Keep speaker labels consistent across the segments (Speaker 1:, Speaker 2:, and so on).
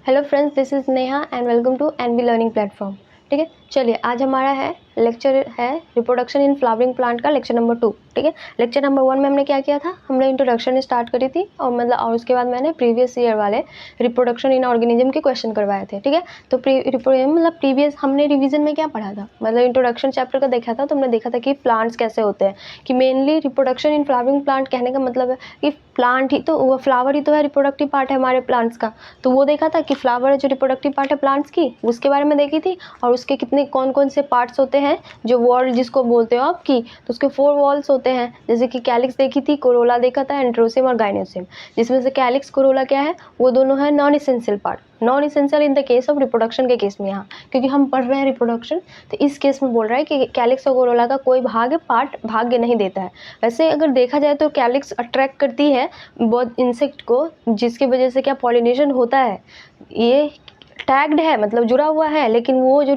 Speaker 1: Hello friends, this is Neha and welcome to NV learning platform. ठीक है, चलिए आज हमारा है लेक्चर है रिप्रोडक्शन इन फ्लावरिंग प्लांट का लेक्चर नंबर 2। ठीक है, लेक्चर नंबर 1 में हमने क्या किया था, हमने इंट्रोडक्शन स्टार्ट करी थी और उसके बाद मैंने प्रीवियस ईयर वाले रिप्रोडक्शन इन ऑर्गेनिज्म के क्वेश्चन करवाए थे। ठीक है, तो प्रीवियस हमने रिवीजन में क्या पढ़ा था, मतलब इंट्रोडक्शन चैप्टर का देखा था, तो हमने देखा था कि प्लांट्स कैसे होते हैं, कि mainly reproduction in flowering plant कहने का मतलब है कि प्लांट ही तो, वो फ्लावर ही तो है, रिप्रोडक्टिव पार्ट है हमारे प्लांट्स का। तो वो देखा था कि फ्लावर जो रिप्रोडक्टिव पार्ट है प्लांट्स की, उसके बारे में देखी थी, और उसके कितने कौन कौन से पार्ट्स होते हैं, जो वॉल जिसको बोलते हो आप की, तो उसके 4 वॉल्स होते हैं। जैसे कि कैलिक्स देखी थी, कोरोला देखा था, एंड्रोसियम और गाइनोसियम। जिसमें से कैलिक्स कोरोला क्या है, वो दोनों है non essential part, non essential in the case of reproduction के केस में, यहाँ क्योंकि हम पढ़ रहे हैं रिप्रोडक्शन, तो इस केस में बोल रहा है कि कैलिक्स और कोरोला का कोई पार्ट भाग्य नहीं देता है। वैसे अगर देखा जाए तो कैलिक्स अट्रैक्ट करती है बहुत इंसेक्ट को, जिसकी वजह से क्या पॉलिनेशन होता है, ये टैग्ड है, मतलब जुड़ा हुआ है, लेकिन वो जो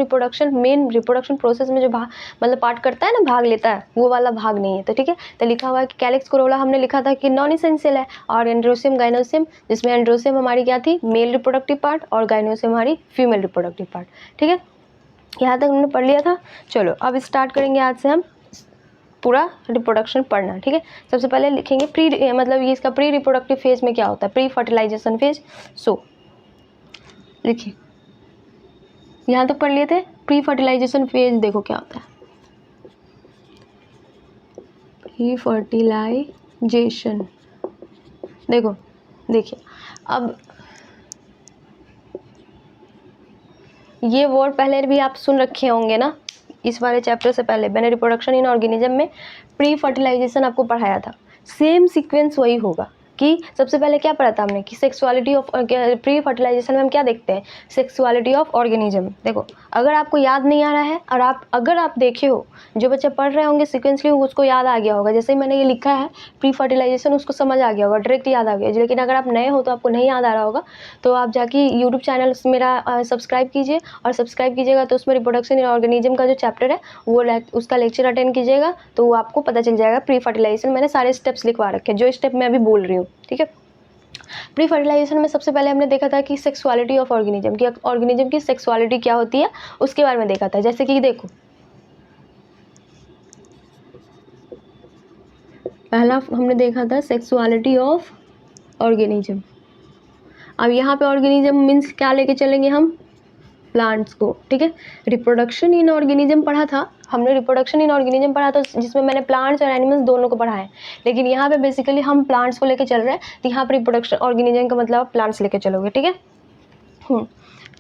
Speaker 1: मेन रिप्रोडक्शन प्रोसेस में जो मतलब पार्ट करता है ना, भाग लेता है, वो वाला भाग नहीं है। तो ठीक है, तो लिखा हुआ है कि कैलिक्स कोरोला हमने लिखा था कि नॉन इसेंशियल है, और एंड्रोसियम गाइनोसियम, जिसमें एंड्रोसियम हमारी क्या थी, मेल रिप्रोडक्टिव पार्ट, और गाइनोसियम हमारी फीमेल रिप्रोडक्टिव पार्ट। ठीक है, यहाँ तक हमने पढ़ लिया था। चलो अब स्टार्ट करेंगे आज से हम पूरा रिप्रोडक्शन पढ़ना। ठीक है, सबसे पहले लिखेंगे मतलब ये इसका प्री रिप्रोडक्टिव फेज में क्या होता है, प्री फर्टिलाइजेशन फेज। सो लिखिए, यहाँ तक पढ़ लिए थे। प्री फर्टिलाइजेशन फेज देखो क्या होता है, प्री फर्टिलाइजेशन। देखिए अब ये वर्ड पहले भी आप सुन रखे होंगे ना, इस वाले चैप्टर से पहले मैंने रिप्रोडक्शन इन ऑर्गेनिज्म में प्री फर्टिलाइजेशन आपको पढ़ाया था। सेम सीक्वेंस वही होगा कि सबसे पहले क्या पढ़ा था हमने कि सेक्सुअलिटी ऑफ, प्री फर्टिलाइजेशन में हम क्या देखते हैं, सेक्सुअलिटी ऑफ ऑर्गेनिज्म। देखो अगर आपको याद नहीं आ रहा है, और अगर आप देखे हो, जो बच्चे पढ़ रहे होंगे सिक्वेंसली उसको याद आ गया होगा, जैसे ही मैंने ये लिखा है प्री फर्टिलाइजेशन, उसको समझ आ गया होगा, डायरेक्ट याद आ गया। लेकिन अगर आप नए हो तो आपको नहीं याद आ रहा होगा, तो आप जाके यूट्यूब चैनल मेरा सब्सक्राइब कीजिए, और सब्सक्राइब कीजिएगा तो उसमें रिप्रोडक्शन इन ऑर्गेनिज्म का जो चैप्टर है वो उसका लेक्चर अटेंड कीजिएगा, तो वो आपको पता चल जाएगा। प्री फर्टिलाइजेशन मैंने सारे स्टेप्स लिखवा रखे हैं, जो स्टेप मैं अभी बोल रही हूँ। ठीक है, प्री फर्टिलाइजेशन में सबसे पहले हमने देखा था कि सेक्सुअलिटी ऑफ ऑर्गेनिज्म, की ऑर्गेनिज्म की सेक्सुअलिटी क्या होती है, उसके बारे में देखा था। जैसे कि देखो, पहला हमने देखा था सेक्सुअलिटी ऑफ ऑर्गेनिज्म। अब यहाँ पे ऑर्गेनिज्म मीन्स क्या लेके चलेंगे हम, प्लांट्स को। ठीक है, रिप्रोडक्शन इन ऑर्गेनिज्म पढ़ा था हमने, रिप्रोडक्शन इन ऑर्गेनिज्म पढ़ा था जिसमें मैंने प्लांट्स और एनिमल्स दोनों को पढ़ा है, लेकिन यहाँ पे बेसिकली हम प्लांट्स को लेके चल रहे हैं, तो यहाँ पर रिप्रोडक्शन ऑर्गेनिज्म का मतलब प्लांट्स लेके चलोगे। ठीक है,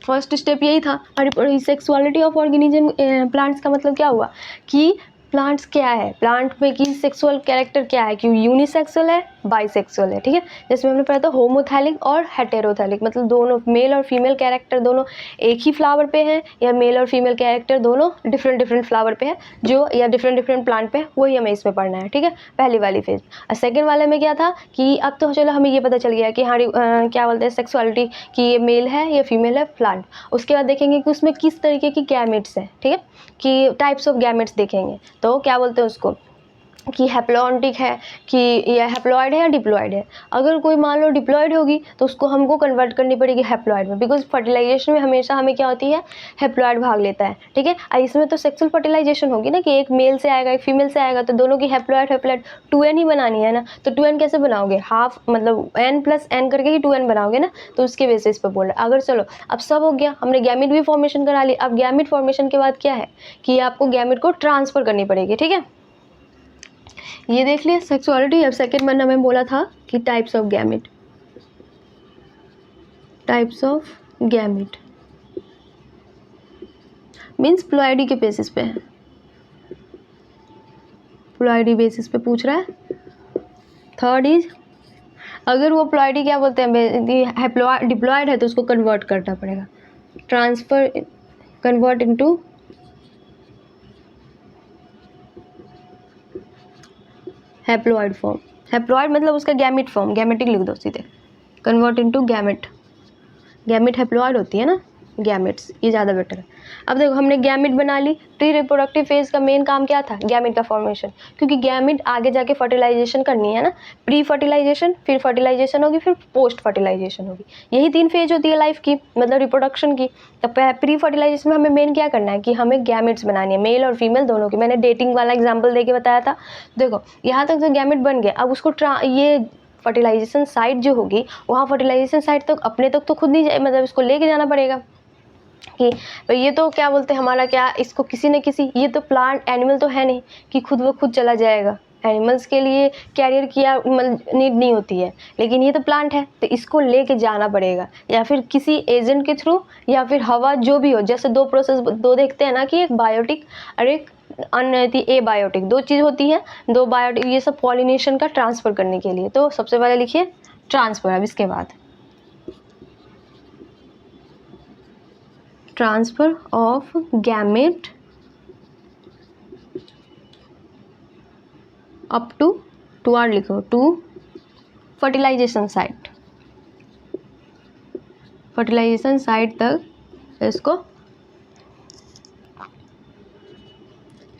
Speaker 1: फर्स्ट स्टेप यही था। और सेक्सुअलिटी ऑफ ऑर्गेनिज्म प्लांट्स का मतलब क्या हुआ कि प्लांट्स क्या है, प्लांट में की सेक्सुअल कैरेक्टर क्या है, कि यूनिसेक्सुअल है, बाइसेक्सुअल है। ठीक है, जैसे हमने पढ़ा था होमोथैलिक और हेटेरोथैलिक, मतलब दोनों मेल और फीमेल कैरेक्टर दोनों एक ही फ्लावर पे हैं, या मेल और फीमेल कैरेक्टर दोनों डिफरेंट फ्लावर पे है, जो या डिफरेंट प्लांट पे है, वही हमें इसमें पढ़ना है। ठीक है, पहली वाली फेज। और सेकेंड वाले में क्या था कि अब तो चलो हमें ये पता चल गया कि हाँ क्या बोलते हैं सेक्सुअलिटी, कि ये मेल है या फीमेल है प्लांट। उसके बाद देखेंगे कि उसमें किस तरीके की गैमेट्स हैं। ठीक है, कि टाइप्स ऑफ गैमेट्स देखेंगे, तो क्या बोलते हैं उसको कि हैप्लॉन्टिक है, कि यह हैप्लॉइड है या डिप्लॉइड है। अगर कोई मान लो डिप्लॉइड होगी तो उसको हमको कन्वर्ट करनी पड़ेगी हैप्लॉइड में, बिकॉज फर्टिलाइजेशन में हमेशा हमें क्या होती है, हैप्लॉइड भाग लेता है। ठीक है, इसमें तो सेक्सुअल फर्टिलाइजेशन होगी ना, कि एक मेल से आएगा एक फीमेल से आएगा, तो दोनों की हैप्लॉइड 2n ही बनानी है ना, तो 2n कैसे बनाओगे, हाफ मतलब n+n करके ही 2n बनाओगे ना, तो उसके बेसिस पे बोल रहा है। अगर चलो अब सब हो गया, हमने गैमेट भी फॉर्मेशन करा ली। अब गैमेट फॉर्मेशन के बाद क्या है कि आपको गैमेट को ट्रांसफर करनी पड़ेगी। ठीक है, ये देख लिया सेक्सुअलिटी। अब सेकेंड वन हमें बोला था कि types of gamete, means ploidy के बेसिस पे है, प्लॉइडी बेसिस पे पूछ रहा है। थर्ड इज, अगर वो प्लॉइडी क्या बोलते हैं डिप्लॉइड है, तो उसको कन्वर्ट करना पड़ेगा, convert into haploid form. Haploid मतलब उसका गैमेट फॉर्म, गैमेटिक लिख दो सीधे, convert into gamete. Gamete haploid होती है ना, गैमेट्स, ये ज़्यादा बेटर है। अब देखो हमने गैमेट बना ली। प्री रिप्रोडक्टिव फेज का मेन काम क्या था? गैमेट का फॉर्मेशन, क्योंकि गैमेट आगे जाके फर्टिलाइजेशन करनी है ना। प्री फर्टिलाइजेशन, फिर फर्टिलाइजेशन होगी, फिर पोस्ट फर्टिलाइजेशन होगी। यही 3 फेज होती है लाइफ की, मतलब रिप्रोडक्शन की। तो प्री फर्टिलाइजेशन में हमें मेन क्या करना है कि हमें गैमेट्स बनानी है, मेल और फीमेल दोनों की। मैंने डेटिंग वाला एग्जाम्पल दे के बताया था। देखो यहाँ तक जो गैमेट बन गए, अब उसको ये फर्टिलाइजेशन साइट जो होगी, वहाँ फर्टिलाइजेशन साइट तक अपने तक तो खुद नहीं जाए, मतलब इसको लेके जाना पड़ेगा कि ये तो क्या बोलते हैं हमारा, क्या इसको किसी न किसी, ये तो प्लांट एनिमल तो है नहीं कि खुद व खुद चला जाएगा। एनिमल्स के लिए कैरियर की नीड नहीं होती है, लेकिन ये तो प्लांट है, तो इसको लेके जाना पड़ेगा, या फिर किसी एजेंट के थ्रू, या फिर हवा, जो भी हो। जैसे 2 प्रोसेस, 2 देखते हैं ना कि एक बायोटिक और एक ए बायोटिक, 2 चीज़ होती हैं, 2 बायोटिक, ये सब पॉलिनेशन का ट्रांसफ़र करने के लिए। तो सबसे पहले लिखिए ट्रांसफ़र। अब इसके बाद transfer of gamete up to or लिखो, to fertilisation site. Fertilisation site तक इसको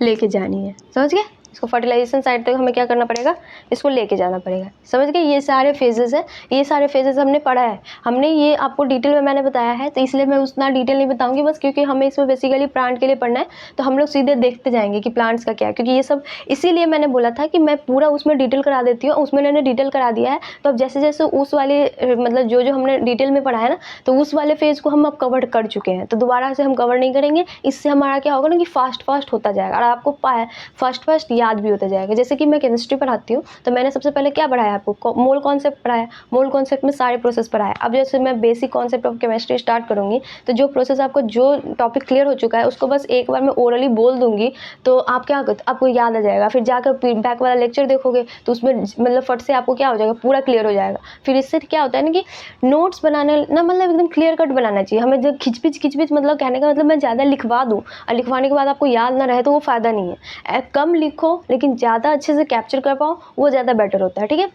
Speaker 1: लेके जानी है, समझ गए? इसको फर्टिलाइजेशन साइट तक हमें क्या करना पड़ेगा? इसको लेके जाना पड़ेगा, समझ गए? ये सारे फेजेस हैं, ये सारे फेजेस हमने पढ़ा है, हमने ये आपको डिटेल में मैंने बताया है, तो इसलिए मैं उतना डिटेल नहीं बताऊंगी, बस क्योंकि हमें इसमें बेसिकली प्लांट के लिए पढ़ना है, तो हम लोग सीधे देखते जाएंगे कि प्लांट्स का क्या है, क्योंकि ये सब इसीलिए मैंने बोला था कि मैं पूरा उसमें डिटेल करा देती हूँ। उसमें मैंने डिटेल करा दिया है, तो अब जैसे जैसे उस वाले मतलब जो हमने डिटेल में पढ़ा है ना, तो उस वाले फेज को हम अब कवर कर चुके हैं, तो दोबारा से हम कवर नहीं करेंगे। इससे हमारा क्या होगा ना कि फास्ट होता जाएगा, और आपको फर्स्ट याद भी होता जाएगा। जैसे कि मैं केमिस्ट्री पढ़ाती हूँ, तो मैंने सबसे पहले क्या पढ़ाया आपको? मोल कॉन्सेप्ट पढ़ाया। मोल कॉन्सेप्ट में सारे प्रोसेस पढ़ाया। अब जैसे मैं basic concept of chemistry start करूँगी, तो जो प्रोसेस आपको, जो टॉपिक क्लियर हो चुका है, उसको बस एक बार मैं ओरली बोल दूँगी, तो आप क्या आपको याद आ जाएगा। फिर जाकर बैक वाला लेक्चर देखोगे, तो उसमें मतलब फट से आपको क्या हो जाएगा, पूरा क्लियर हो जाएगा। फिर इससे क्या होता है ना कि नोट्स बनाने ना, मतलब एकदम क्लियर कट बनाना चाहिए हमें। जब खिचपिच मतलब कहने का मतलब मैं ज़्यादा लिखवा दूँ और लिखवाने के बाद आपको याद ना रहे, तो वो फ़ायदा नहीं है। कम लिखो लेकिन ज़्यादा अच्छे से कैप्चर कर पाओ, वो ज़्यादा बेटर होता है, ठीक है?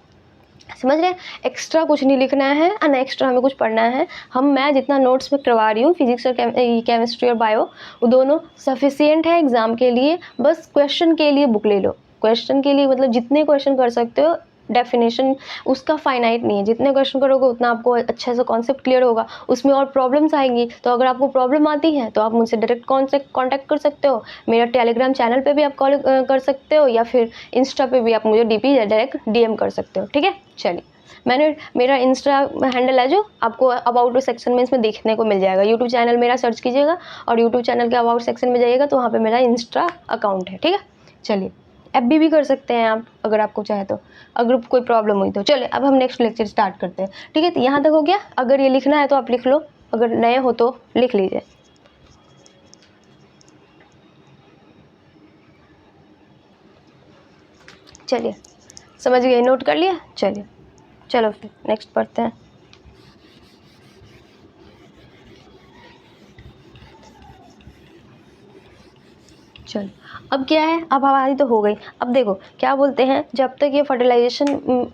Speaker 1: समझ रहे हैं? एक्स्ट्रा कुछ नहीं लिखना है और ना एक्स्ट्रा हमें कुछ पढ़ना है। मैं जितना नोट्स में करवा रही हूँ फिजिक्स और केमिस्ट्री और बायो, वो दोनों सफिशिएंट है एग्ज़ाम के लिए। बस क्वेश्चन के लिए बुक ले लो, क्वेश्चन के लिए मतलब जितने क्वेश्चन कर सकते हो। डेफिनेशन उसका फाइनाइट नहीं है, जितने क्वेश्चन करोगे उतना आपको अच्छे से कॉन्सेप्ट क्लियर होगा। उसमें और प्रॉब्लम्स आएंगी, तो अगर आपको प्रॉब्लम आती है तो आप मुझसे डायरेक्ट कांटेक्ट कर सकते हो। मेरा टेलीग्राम चैनल पे भी आप कॉल कर सकते हो, या फिर इंस्टा पे भी आप मुझे डीपी डायरेक्ट डीएम कर सकते हो, ठीक है? चलिए, मेरा इंस्टा हैंडल है जो आपको अबाउट सेक्शन में इसमें देखने को मिल जाएगा। यूट्यूब चैनल मेरा सर्च कीजिएगा और यूट्यूब चैनल के अबाउट सेक्शन में जाइएगा, तो वहाँ पे मेरा इंस्टा अकाउंट है, ठीक है? चलिए, एफबी भी कर सकते हैं आप अगर आपको चाहे तो, अगर कोई प्रॉब्लम हुई तो। चलिए, अब हम नेक्स्ट लेक्चर स्टार्ट करते हैं, ठीक है? तो यहाँ तक हो गया। अगर ये लिखना है तो आप लिख लो, अगर नए हो तो लिख लीजिए। चलिए, समझ गए? नोट कर लिया? चलिए, चलो फिर नेक्स्ट पढ़ते हैं। चलो, अब क्या है, अब हमारी तो हो गई। अब देखो क्या बोलते हैं, जब तक ये फर्टिलाइजेशन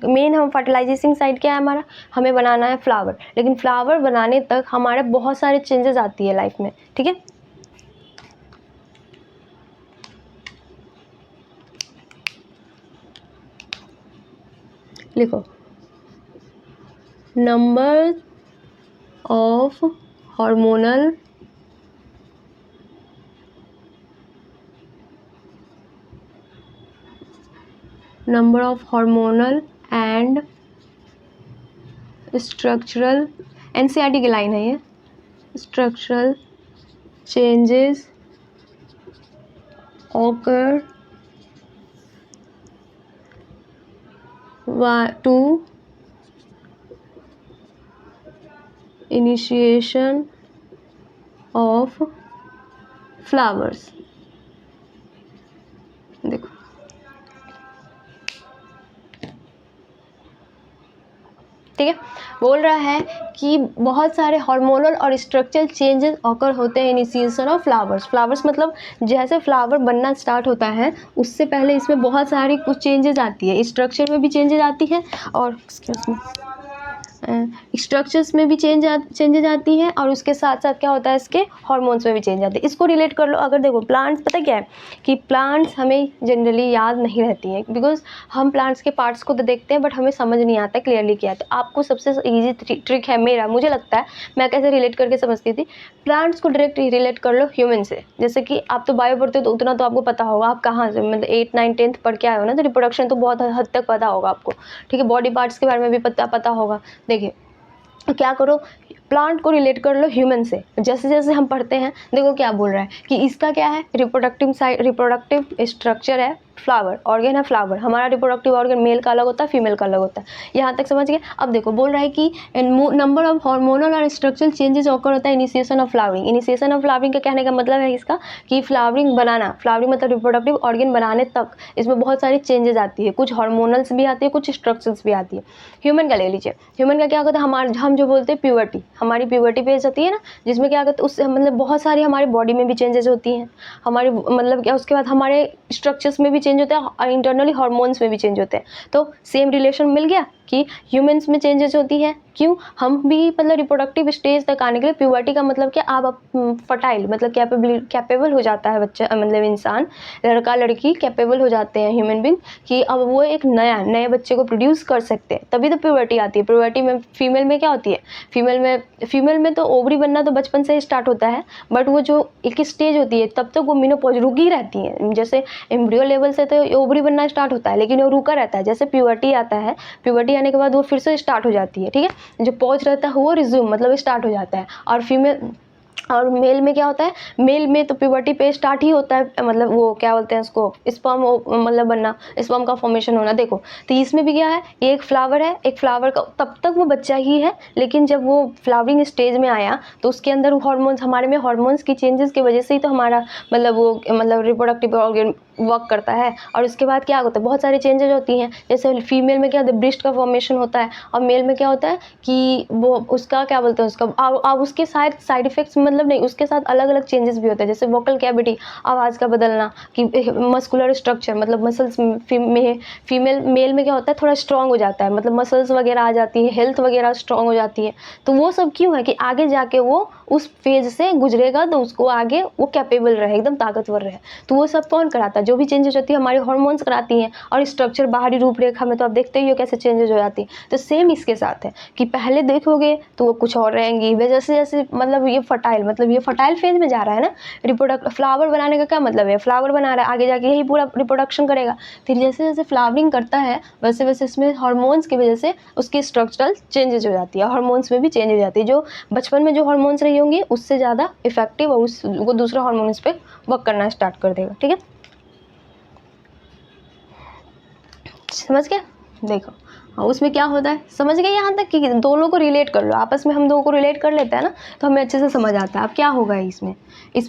Speaker 1: मेन, हम फर्टिलाइजिंग साइड क्या है हमारा, हमें बनाना है फ्लावर। लेकिन फ्लावर बनाने तक हमारे बहुत सारे चेंजेस आती है लाइफ में, ठीक है? लिखो, number of hormonal and structural, NCERT की लाइन है ये, structural changes occur to initiation of flowers। देखो, ठीक है? बोल रहा है कि बहुत सारे हार्मोनल और स्ट्रक्चरल चेंजेस ऑकर होते हैं इनिशिएशन ऑफ फ्लावर्स मतलब जैसे फ्लावर बनना स्टार्ट होता है, उससे पहले इसमें बहुत सारी कुछ चेंजेस आती है, स्ट्रक्चर में भी चेंजेस आती है, और स्ट्रक्चर्स में भी चेंजेज आती हैं और उसके साथ साथ क्या होता है इसके हार्मोन्स में भी चेंज आते हैं। इसको रिलेट कर लो। अगर देखो प्लांट्स, पता क्या है कि प्लांट्स हमें जनरली याद नहीं रहती हैं, बिकॉज हम प्लांट्स के पार्ट्स को तो देखते हैं बट हमें समझ नहीं आता क्लियरली क्या है। तो आपको सबसे ईजी ट्रिक है मेरा, मुझे लगता है, मैं कैसे रिलेट करके समझती थी, प्लांट्स को डायरेक्ट रिलेट कर लो ह्यूमन से। जैसे कि आप तो बायो पढ़ते हो तो उतना तो आपको पता होगा, आप कहाँ से मतलब 8, 9, 10th पढ़ के आए हो ना, तो रिप्रोडक्शन तो बहुत हद तक पता होगा आपको, ठीक है। बॉडी पार्ट्स के बारे में भी पता होगा। देखिए क्या करो, प्लांट को रिलेट कर लो ह्यूमन से। जैसे जैसे हम पढ़ते हैं, देखो क्या बोल रहा है कि इसका क्या है, रिप्रोडक्टिव स्ट्रक्चर है फ्लावर, ऑर्गन है फ्लावर। हमारा रिप्रोडक्टिव ऑर्गन मेल का अलग होता है, फीमेल का अलग होता है। यहाँ तक समझ गए। अब देखो बोल रहा है कि नंबर ऑफ हार्मोनल और स्ट्रक्चरल चेंजेस ऑकर होता है initiation of flowering. Initiation of flowering का कहने का मतलब है इसका कि फ्लावरिंग बनाना, फ्लावरिंग मतलब रिप्रोडक्टिव ऑर्गन बनाने तक इसमें बहुत सारी चेंजेस आती है। कुछ हार्मोनल्स भी आती है, कुछ स्ट्रक्चर्स भी आती है। ह्यूमन का ले लीजिए, ह्यूमन का क्या होता है, हम जो बोलते हैं प्यूबर्टी, हमारी प्यूबर्टी फेज होती है ना, जिसमें क्या होता है उससे मतलब बहुत सारी हमारी बॉडी में भी चेंजेस होती हैं, हमारी मतलब क्या, उसके बाद हमारे स्ट्रक्चर्स में भी चेंज होता है और इंटरनली हार्मोन्स में भी चेंज होते हैं। तो सेम रिलेशन मिल गया कि ह्यूमन्स में चेंजेस होती है। क्यों, हम भी मतलब रिप्रोडक्टिव स्टेज तक आने के लिए, प्यूबर्टी का मतलब क्या, आप फर्टाइल मतलब कैपेबल हो जाता है बच्चा, मतलब इंसान, लड़का लड़की कैपेबल हो जाते हैं ह्यूमन बींग, कि अब वो एक नए बच्चे को प्रोड्यूस कर सकते हैं। तभी तो प्यूबर्टी आती है। प्यूबर्टी में फीमेल में क्या होती है, फीमेल में तो ओवरी बनना तो बचपन से ही स्टार्ट होता है, बट वो जो एक स्टेज होती है तब तक वो मेनोपॉज रुकी रहती है। जैसे एम्ब्रियो लेवल से तो ओवरी बनना स्टार्ट होता है, लेकिन वो रुका रहता है। जैसे प्यूबर्टी आता है, प्यूबर्टी आने के बाद वो फिर से स्टार्ट हो जाती है, ठीक है। जो पॉज रहता है वो रिज्यूम मतलब स्टार्ट हो जाता है। और मेल में क्या होता है, मेल में तो प्यूबर्टी पे स्टार्ट ही होता है, मतलब वो क्या बोलते हैं उसको, स्पर्म मतलब बनना, स्पर्म का फॉर्मेशन होना। देखो तो इसमें भी क्या है, एक फ्लावर है, एक फ्लावर का तब तक वो बच्चा ही है, लेकिन जब वो फ्लावरिंग स्टेज में आया तो उसके अंदर हार्मोन्स, हमारे में हार्मोन्स की चेंजेस की वजह से ही तो हमारा मतलब वो मतलब रिप्रोडक्टिव ऑर्गन वर्क करता है। और उसके बाद क्या होता है, बहुत सारी चेंजेस होती हैं। जैसे फीमेल में क्या होता है, ब्रेस्ट का फॉर्मेशन होता है, और मेल में क्या होता है कि वो उसका क्या बोलते हैं उसका, अब उसके साइड इफेक्ट्स मतलब नहीं, उसके साथ अलग अलग चेंजेस भी होते हैं। जैसे वोकल कैविटी, आवाज़ का बदलना, कि मस्कुलर स्ट्रक्चर मतलब मसल्स मेल में क्या होता है, थोड़ा स्ट्रॉन्ग हो जाता है, मतलब मसल्स वगैरह आ जाती है, हेल्थ वगैरह स्ट्रॉन्ग हो जाती है। तो वो सब क्यों है कि आगे जाके वो उस फेज से गुजरेगा तो उसको आगे वो कैपेबल रहे, एकदम ताकतवर रहे। तो वो सब कौन कराता है, जो भी चेंजेस होती है हमारे हार्मोन्स कराती हैं। और स्ट्रक्चर, बाहरी रूपरेखा में तो आप देखते ही हो कैसे चेंजेस हो जाती है। तो सेम इसके साथ है कि पहले देखोगे तो वो कुछ और रहेंगी, जैसे जैसे मतलब ये फर्टाइल फेज में जा रहा है ना। फ्लावर बनाने का क्या मतलब है, फ्लावर बना रहा है, आगे जाके यही पूरा रिप्रोडक्शन करेगा। फिर जैसे जैसे फ्लावरिंग करता है वैसे वैसे इसमें हार्मोन्स की वजह से उसकी स्ट्रक्चरल चेंजेस हो जाती है, हार्मोन्स में भी चेंज हो जाती है। जो बचपन में जो हार्मोन्स रही होंगी उससे ज़्यादा इफेक्टिव और वो दूसरा हार्मोन इस पर वर्क करना स्टार्ट कर देगा, ठीक है। समझ गए, देखो हाँ, उसमें क्या होता है समझ गए यहाँ तक कि दोनों को रिलेट कर लो, आपस में हम दोनों को रिलेट कर लेते हैं ना तो हमें अच्छे से समझ आता है। अब क्या होगा इसमें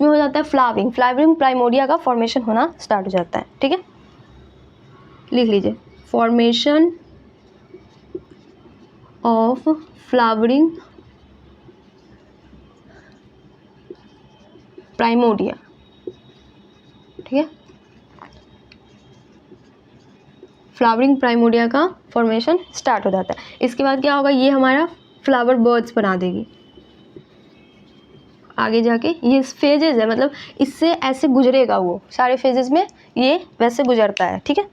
Speaker 1: हो जाता है फ्लावरिंग प्राइमोर्डिया का फॉर्मेशन होना स्टार्ट हो जाता है, ठीक है। लिख लीजिए, फॉर्मेशन ऑफ फ्लावरिंग प्राइमोर्डिया, ठीक है। फ्लावरिंग प्राइमोर्डिया का फॉर्मेशन स्टार्ट हो जाता है। इसके बाद क्या होगा, ये हमारा फ्लावर बर्ड्स बना देगी। आगे जाके ये फेजेस है, मतलब इससे ऐसे गुजरेगा, वो सारे फेजेस में ये वैसे गुजरता है, ठीक है।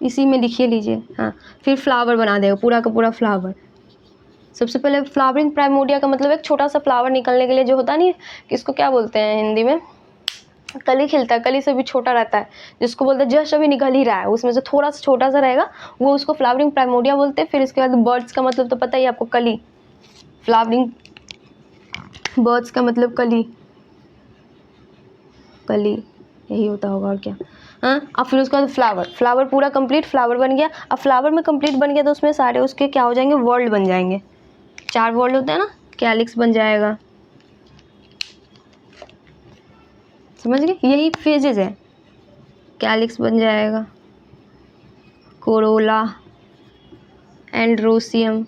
Speaker 1: इसी में लिखिए लीजिए, हाँ। फिर फ्लावर बना देगा, पूरा का पूरा फ्लावर। सबसे पहले फ्लावरिंग प्राइमोर्डिया का मतलब एक छोटा सा फ्लावर निकलने के लिए जो होता नहीं है, किसको क्या बोलते हैं हिंदी में, कली खिलता है, कली से भी छोटा रहता है, जिसको बोलते हैं जस्ट अभी निकल ही रहा है, उसमें से थोड़ा सा छोटा सा रहेगा, वो उसको फ्लावरिंग प्राइमोर्डिया बोलते हैं। फिर इसके बाद बर्ड्स का मतलब तो पता ही आपको, कली, फ्लावरिंग बर्ड्स का मतलब कली यही होता होगा और क्या, हाँ। अब फिर उसके बाद फ्लावर पूरा कंप्लीट फ्लावर बन गया। अब फ्लावर में कंप्लीट बन गया तो उसमें सारे उसके क्या हो जाएंगे, वर्ल्ड बन जाएंगे। 4 वर्ल्ड होते हैं ना, कैलिक्स बन जाएगा, समझ गए, यही फेजेस है। कैलिक्स बन जाएगा, कोरोला, एंड्रोसियम,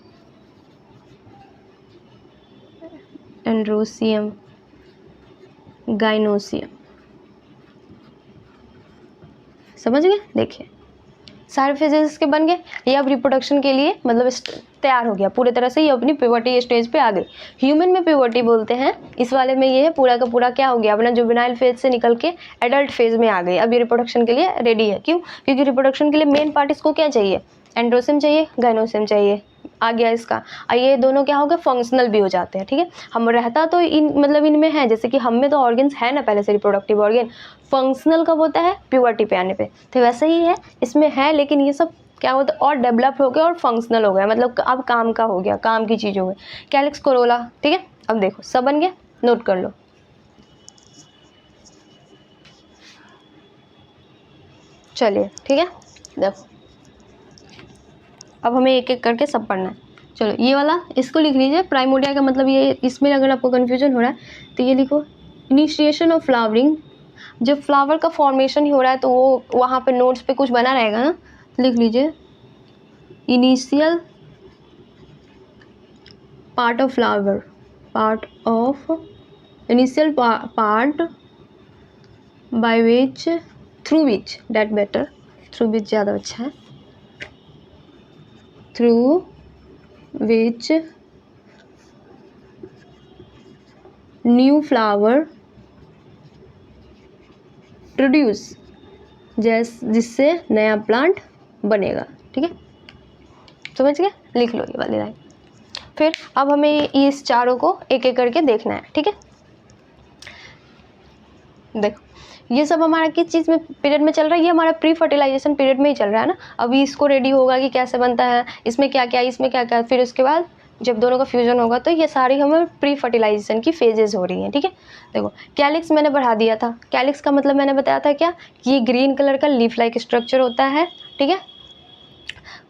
Speaker 1: गाइनोसियम, समझ गए। देखिए सारे फेजेस इसके बन गए। ये अब रिप्रोडक्शन के लिए मतलब तैयार हो गया पूरे तरह से, ये अपनी प्यूबर्टी स्टेज पे आ गई। ह्यूमन में प्यूबर्टी बोलते हैं, इस वाले में ये है पूरा का पूरा क्या हो गया, अपना जुवेनाइल फेज से निकल के एडल्ट फेज में आ गई। अब ये रिप्रोडक्शन के लिए रेडी है। क्यों? क्योंकि रिप्रोडक्शन के लिए मेन पार्ट इसको क्या चाहिए, एंड्रोसियम चाहिए, गाइनोसियम चाहिए, आ गया इसका। ये दोनों क्या हो गए, फंक्शनल भी हो जाते हैं। ठीक है, हम रहता तो इन मतलब इनमें है, जैसे कि हम में तो ऑर्गन्स है ना पहले से रिप्रोडक्टिव ऑर्गन, फंक्शनल कब होता है, प्यूबर्टी पे आने पे। तो वैसे ही है, इसमें है, लेकिन ये सब क्या होता है और डेवलप हो गया और फंक्शनल हो गया, मतलब अब काम का हो गया, काम की चीज़ हो गई। कैलिक्स कोरोला, ठीक है। अब देखो सब बन गया, नोट कर लो। चलिए ठीक है, देखो अब हमें एक एक करके सब पढ़ना है। चलो ये वाला इसको लिख लीजिए, प्राइमोर्डिया का मतलब ये, इसमें अगर आपको कन्फ्यूजन हो रहा है तो ये लिखो, इनिशिएशन ऑफ फ्लावरिंग। जब फ्लावर का फॉर्मेशन ही हो रहा है तो वो वहाँ पे नोट्स पे कुछ बना रहेगा ना, लिख लीजिए initial part of flower, part of initial part by which, through which, that better, through which ज़्यादा अच्छा है, through which new flower produce, जिससे नया प्लांट बनेगा। ठीक है, समझ गए, लिख लो ये वाली लाइन। फिर अब हमें इस चारों को एक एक करके देखना है। ठीक है, देखो ये सब हमारा किस चीज़ में पीरियड में चल रहा है, ये हमारा प्री फर्टिलाइजेशन पीरियड में ही चल रहा है ना। अभी इसको रेडी होगा कि कैसे बनता है, इसमें क्या क्या, इसमें क्या क्या, फिर उसके बाद जब दोनों का फ्यूजन होगा तो ये सारी हमें प्री फर्टिलाइजेशन की फेजेस हो रही हैं। ठीक है, देखो कैलिक्स मैंने बढ़ा दिया था। कैलिक्स का मतलब मैंने बताया था क्या, कि ये ग्रीन कलर का लीफ लाइक स्ट्रक्चर होता है। ठीक है,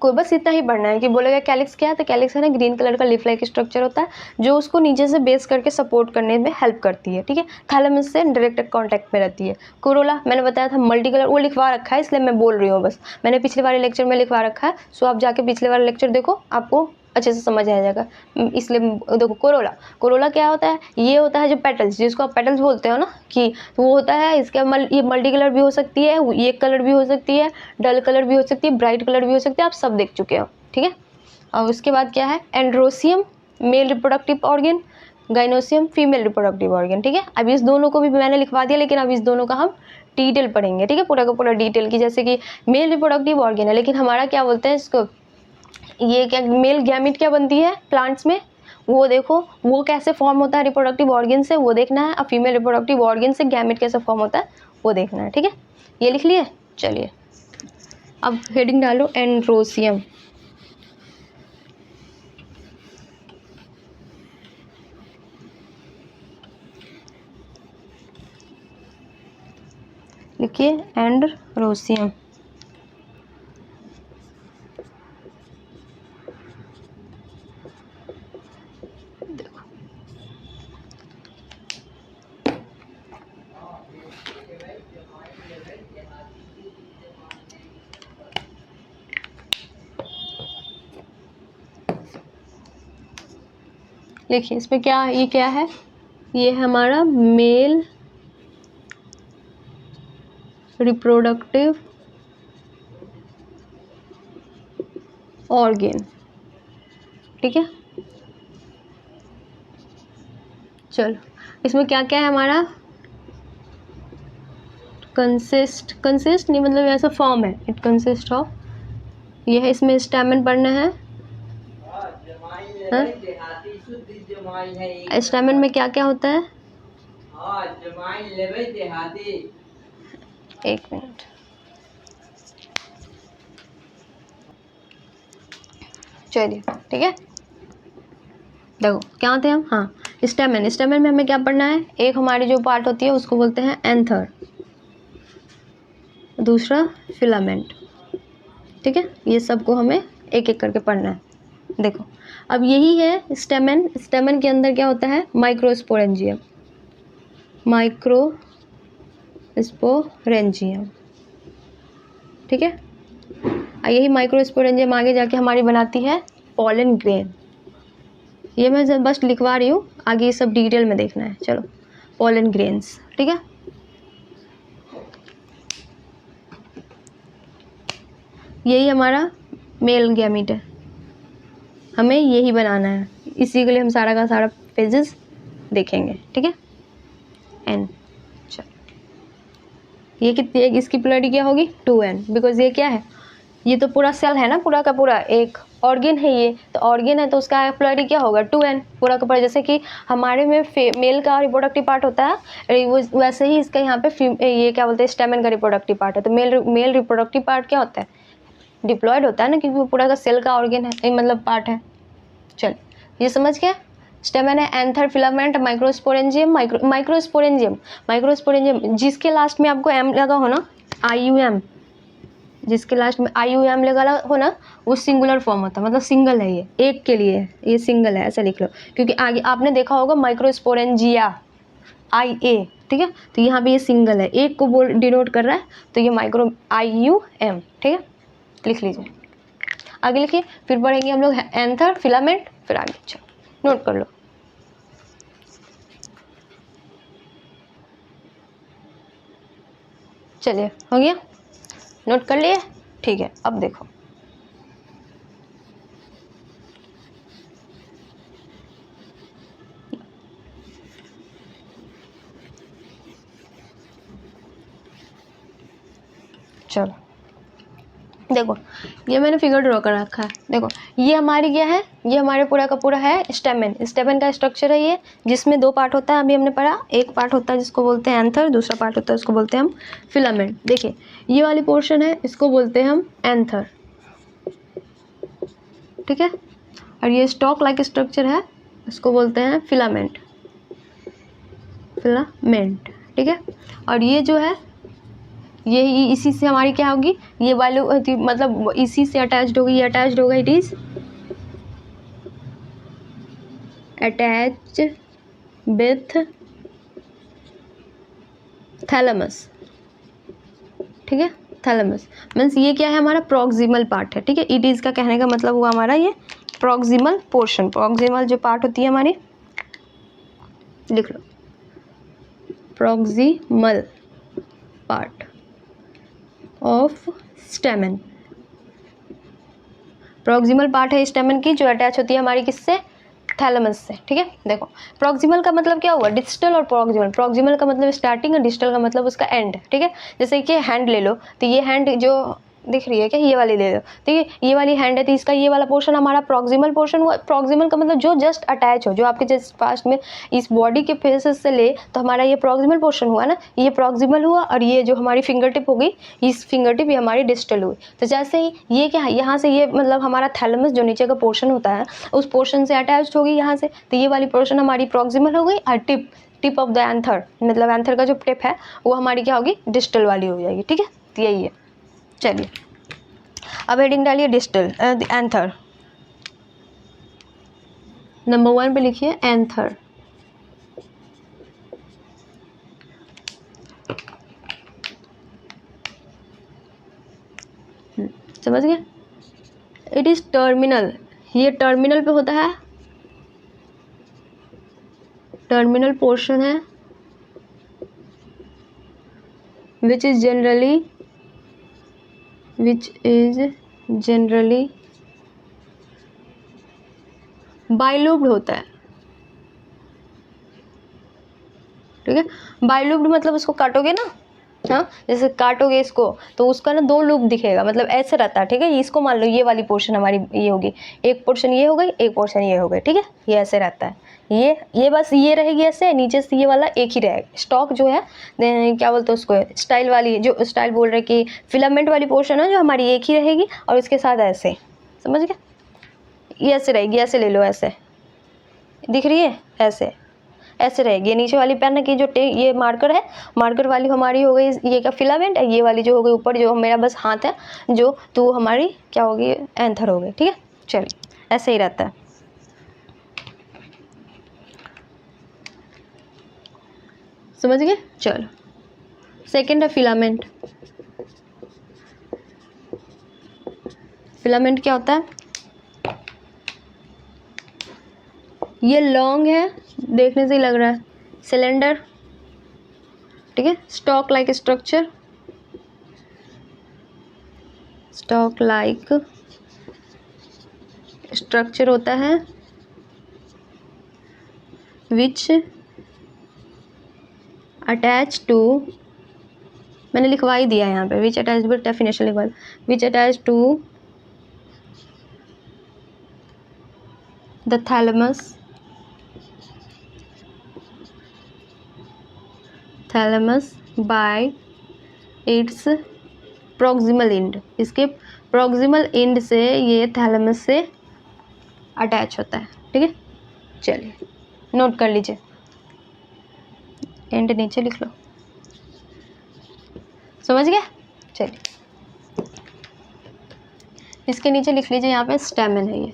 Speaker 1: कोई बस इतना ही पढ़ना है कि बोलेगा कैलिक्स क्या है, तो कैलिक्स है ना ग्रीन कलर का लीफ लाइक स्ट्रक्चर होता है जो उसको नीचे से बेस करके सपोर्ट करने में हेल्प करती है। ठीक है, थैलेमस से डायरेक्ट कांटेक्ट में रहती है। कोरोला मैंने बताया था मल्टी कलर, वो लिखवा रखा है इसलिए मैं बोल रही हूँ, बस मैंने पिछले वाले लेक्चर में लिखवा रखा है, सो आप जाके पिछले वाले लेक्चर देखो, आपको अच्छे से समझ आ जाएगा। इसलिए देखो कोरोला, कोरोला क्या होता है, ये होता है जो पेटल्स, जिसको आप पेटल्स बोलते हो ना, कि वो होता है इसका ये मल्टी कलर भी हो सकती है, ये कलर भी हो सकती है, डल कलर भी हो सकती है, ब्राइट कलर भी हो सकती है, आप सब देख चुके हो। ठीक है, और उसके बाद क्या है, androecium male reproductive organ, gynoecium female reproductive organ. ठीक है, अब इस दोनों को भी मैंने लिखवा दिया, लेकिन अब इस दोनों का हम डिटेल पढ़ेंगे। ठीक है, पूरा का पूरा डिटेल की, जैसे कि मेल रिप्रोडक्टिव ऑर्गन है, लेकिन हमारा क्या बोलते हैं इसको, ये क्या मेल गैमिट क्या बनती है प्लांट्स में, वो देखो वो कैसे फॉर्म होता है रिप्रोडक्टिव ऑर्गन से, वो देखना है। और फीमेल रिप्रोडक्टिव ऑर्गन से गैमिट कैसे फॉर्म होता है वो देखना है। ठीक है, ये लिख लिए। चलिए अब हेडिंग डालो एंड्रोसियम। लिखिए एंड्रोसियम। देखिए इसमें क्या, ये क्या है, ये है हमारा मेल रिप्रोडक्टिव ऑर्गन। ठीक है, चलो इसमें क्या क्या है हमारा, कंसिस्ट नहीं मतलब ऐसा फॉर्म है, इट कंसिस्ट ऑफ, ये है, इसमें स्टैमेन पढ़ना है। स्टैमेन में क्या क्या होता है, एक मिनट, चलिए ठीक है, देखो क्या होते हैं हम, हाँ स्टैमेन। स्टैमेन में हमें क्या पढ़ना है, एक हमारी जो पार्ट होती है उसको बोलते हैं एंथर, दूसरा फिलामेंट। ठीक है, ये सबको हमें एक एक करके पढ़ना है। देखो अब यही है स्टेमन, स्टेमन के अंदर क्या होता है, माइक्रोस्पोरेंजियम, माइक्रोस्पोरेंजियम। ठीक है, यही माइक्रोस्पोरेंजियम आगे जाके हमारी बनाती है पॉलन ग्रेन। ये मैं बस लिखवा रही हूँ, आगे ये सब डिटेल में देखना है। चलो पॉलन ग्रेन्स। ठीक है, यही हमारा मेल गैमीट है, हमें यही बनाना है, इसी के लिए हम सारा का सारा पेजेस देखेंगे, ठीक है। n, ये कितनी है, इसकी पोलैरिटी क्या होगी 2n, बिकॉज ये क्या है, ये तो पूरा सेल है ना, पूरा का पूरा एक ऑर्गेन है ये, तो ऑर्गेन है तो उसका पोलैरिटी क्या होगा 2n पूरा का पूरा। जैसे कि हमारे में मेल का रिप्रोडक्टिव पार्ट होता है, वैसे ही इसका यहाँ पे ये क्या बोलते हैं स्टेमन का रिप्रोडक्टिव पार्ट है। तो मेल रिप्रोडक्टिव पार्ट क्या होता है, डिप्लॉयड होता है ना, क्योंकि वो पूरा का सेल का ऑर्गेन है, मतलब पार्ट है। चल ये समझ गया। स्टेमन है, एंथर, फिलामेंट, माइक्रोस्पोरेंजियम, माइक्रोस्पोरेंजियम जिसके लास्ट में आपको एम लगा हो ना, IUM, जिसके लास्ट में IUM लगा हो ना, वो सिंगुलर फॉर्म होता है, मतलब सिंगल है, ये एक के लिए ये सिंगल है, ऐसा लिख लो। क्योंकि आगे आपने देखा होगा माइक्रोस्पोरेंजिया IA, ठीक है, तो यहाँ पे ये सिंगल है, एक को बोल डिनोट कर रहा है, तो ये माइक्रो IUM, ठीक है, लिख लीजिए। आगे लिखिए, फिर पढ़ेंगे हम लोग एंथर, फिलामेंट, फिर आगे। चलो नोट कर लो। चलिए हो गया, नोट कर लिए, ठीक है। अब देखो चलो देखो, ये मैंने फिगर ड्रॉ कर रखा है। देखो ये हमारी क्या है, ये हमारे पूरा का पूरा है स्टेमन। स्टेमन का स्ट्रक्चर है ये, जिसमें दो पार्ट होता है, अभी हमने पढ़ा। एक पार्ट होता है जिसको बोलते हैं एंथर, दूसरा पार्ट होता है उसको बोलते हैं हम फिलामेंट। देखिए ये वाली पोर्शन है, इसको बोलते हैं हम एंथर, ठीक है, और ये स्टॉक लाइक स्ट्रक्चर है, इसको बोलते हैं फिलामेंट, ठीक है। और ये जो है ये इसी से हमारी क्या होगी, ये वाली मतलब इसी से अटैच्ड होगी, ये अटैच्ड होगा, it is attached with thalamus, ठीक है। थैलेमस मीन्स ये क्या है, हमारा प्रॉक्सिमल पार्ट है, ठीक है। इट इज का कहने का मतलब हुआ हमारा ये प्रॉक्सिमल पोर्शन, प्रॉक्सिमल जो पार्ट होती है हमारी, लिख लो proximal part of stamen. Proximal part है स्टेमन की, जो अटैच होती है हमारी किससे, थैलेमस से, ठीक है। देखो प्रॉक्सिमल का मतलब क्या हुआ, डिस्टल और प्रॉक्सिमल। प्रॉक्सिमल का मतलब स्टार्टिंग और डिस्टल का मतलब उसका एंड, ठीक है। जैसे कि हैंड ले लो, तो ये हैंड जो दिख रही है क्या, ये वाली ले लो, ठीक है, ये वाली हैंड है, तो इसका ये वाला पोर्शन हमारा प्रॉक्सिमल पोर्शन हुआ। प्रॉक्सिमल का मतलब जो जस्ट अटैच हो, जो आपके जस्ट पास में इस बॉडी के फेसेस से ले, तो हमारा ये प्रॉक्सिमल पोर्शन हुआ ना, ये प्रॉक्सिमल हुआ। और ये जो हमारी फिंगर टिप हो गई, इस फिंगर टिप ये हमारी डिस्टल हुई। तो जैसे ही ये क्या है, यहाँ से ये मतलब हमारा थैलेमस जो नीचे का पोर्शन होता है, उस पोर्शन से अटैच होगी यहाँ से, तो ये वाली पोर्शन हमारी प्रॉक्सिमल हो गई। और टिप ऑफ द एंथर, मतलब एंथर का जो टिप है वो हमारी क्या होगी, डिस्टल वाली हो जाएगी, ठीक है। तो यही है। चलिए अब हेडिंग डालिए डिस्टल एंथर। नंबर 1 पे लिखिए एंथर। समझ गए। इट इज टर्मिनल, ये टर्मिनल पे होता है, टर्मिनल पोर्शन है, विच इज जनरली बाइलोब्ड होता है, ठीक है। बाइलोब्ड मतलब उसको काटोगे ना, हाँ, जैसे काटोगे इसको तो उसका ना 2 लूप दिखेगा, मतलब ऐसे रहता है, ठीक है। इसको मान लो ये वाली पोर्शन हमारी ये होगी, एक पोर्शन ये हो गई, एक पोर्शन ये हो गई, ठीक है। ये ऐसे रहता है, ये बस ये रहेगी ऐसे, नीचे से ये वाला एक ही रहेगा। स्टॉक जो है क्या बोलते हैं उसको, स्टाइल वाली, जो स्टाइल बोल रहे कि फिलामेंट वाली पोर्शन है जो हमारी एक ही रहेगी, और उसके साथ ऐसे, समझ गए, ये ऐसे रहेगी, ऐसे ले लो, ऐसे दिख रही है, ऐसे रहेगी। ये नीचे वाली पेन की जो ये मार्कर है, मार्कर वाली हमारी हो गई ये का फिलामेंट है, ये वाली जो हो गई ऊपर जो मेरा बस हाथ है जो, तो हमारी क्या होगी, एंथर हो गई, ठीक है। चलिए ऐसे ही रहता है। समझ गए। चलो सेकेंड है फिलामेंट। फिलामेंट क्या होता है, ये लॉन्ग है, देखने से ही लग रहा है, सिलेंडर, ठीक है। Stock like structure stock like structure होता है विच अटैच टू, मैंने लिखवा ही दिया यहाँ पे, विच अटैच बट डेफिनेशन लिखवा, which attach to the thalamus by its proximal end, इसके प्रॉक्सिमल एंड से ये थैलेमस से अटैच होता है। ठीक है, चलिए नोट कर लीजिए, एंड नीचे लिख लो, समझ गया। चलिए इसके नीचे लिख लीजिए, यहाँ पे स्टेमन है ये,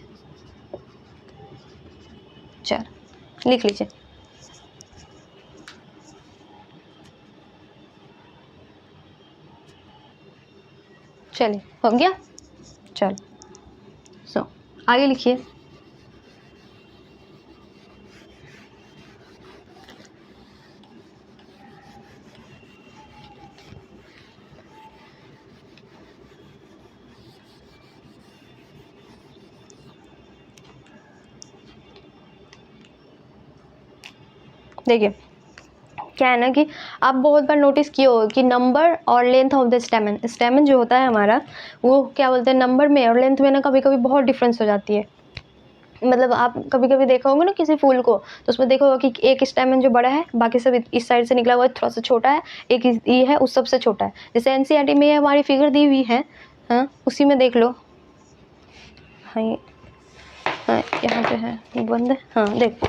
Speaker 1: चल लिख लीजिए। चलिए हो गया, चलो सो आगे लिखिए। देखिए क्या है ना कि आप बहुत बार नोटिस किए हो कि नंबर और लेंथ ऑफ द स्टेमन, स्टेमन जो होता है हमारा वो क्या बोलते हैं, नंबर में और लेंथ में ना कभी कभी बहुत डिफरेंस हो जाती है। मतलब आप कभी कभी देखा होगा ना किसी फूल को, तो उसमें देखो कि एक स्टेमन जो बड़ा है, बाकी सब इस साइड से निकला हुआ है थोड़ा सा छोटा है, एक ये है उस सबसे छोटा है। जैसे एनसीईआरटी में हमारी फिगर दी हुई है, हाँ उसी में देख लो, हाँ हाँ यहाँ पे है, ये बंद है, हाँ देखो,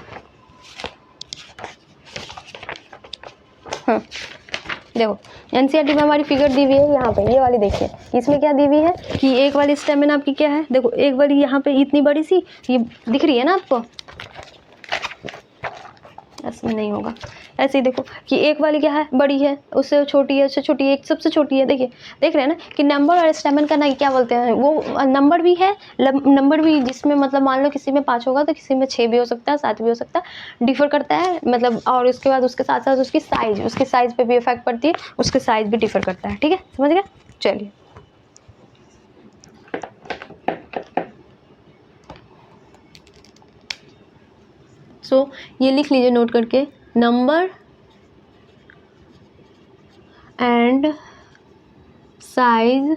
Speaker 1: हाँ देखो एनसीईआरटी में हमारी फिगर दी हुई है यहाँ पे, ये वाली देखिए, इसमें क्या दी हुई है कि एक वाली स्टेमन आपकी क्या है, देखो एक वाली यहाँ पे इतनी बड़ी सी ये दिख रही है ना आपको, ऐसे नहीं होगा, ऐसे ही देखो कि एक वाली क्या है, बड़ी है, उससे छोटी है, उससे छोटी है, एक सबसे छोटी है। देखिए देख रहे हैं ना कि नंबर और स्टेमन का ना क्या बोलते हैं, वो नंबर भी है, नंबर भी जिसमें मतलब मान लो किसी में 5 होगा तो किसी में 6 भी हो सकता है, 7 भी हो सकता है, डिफर करता है मतलब। और उसके बाद उसके साथ साथ उसकी साइज पे भी इफेक्ट पड़ती है, उसकी साइज भी डिफर करता है। ठीक है, समझ गया। चलिए सो ये लिख लीजिए नोट करके, number and size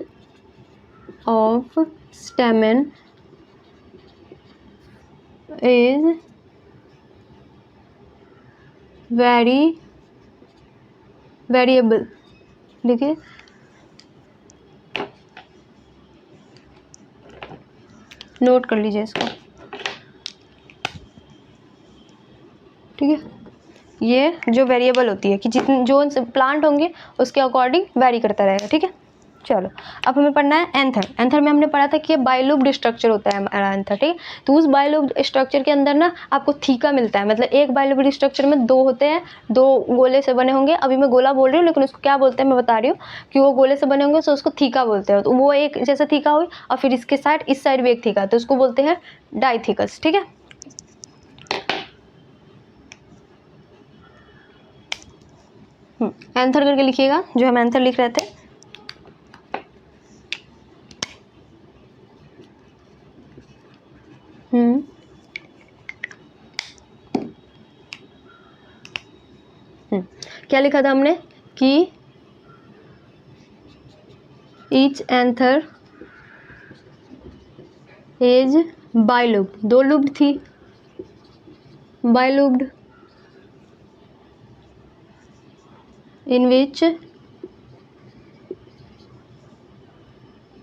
Speaker 1: of stamen is variable। देखिए नोट कर लीजिए इसको, ठीक है। ये जो वेरिएबल होती है कि जितने जो प्लांट होंगे उसके अकॉर्डिंग वेरी करता रहेगा। ठीक है, चलो अब हमें पढ़ना है एंथर। एंथर में हमने पढ़ा था कि ये बाइलूब्ड स्ट्रक्चर होता है हमारा एंथर। ठीक है, तो उस बाइलूब्ड स्ट्रक्चर के अंदर ना आपको थीका मिलता है, मतलब एक बाइलूब्ड स्ट्रक्चर में 2 होते हैं, 2 गोले से बने होंगे। अभी मैं गोला बोल रही हूँ लेकिन उसको क्या बोलते हैं मैं बता रही हूँ कि वो गोले से बने होंगे, तो उसको थीका बोलते हैं। तो वो एक जैसे थीका हुई और फिर इसके साइड इस साइड भी एक थीका, तो उसको बोलते हैं डाइथिकस। ठीक है, एंथर करके लिखिएगा जो हम एंथर लिख रहे थे। क्या लिखा था हमने कि ईच एंथर इज बाइलूब्ड, 2 लूब्ड थी, बाइलूब्ड in which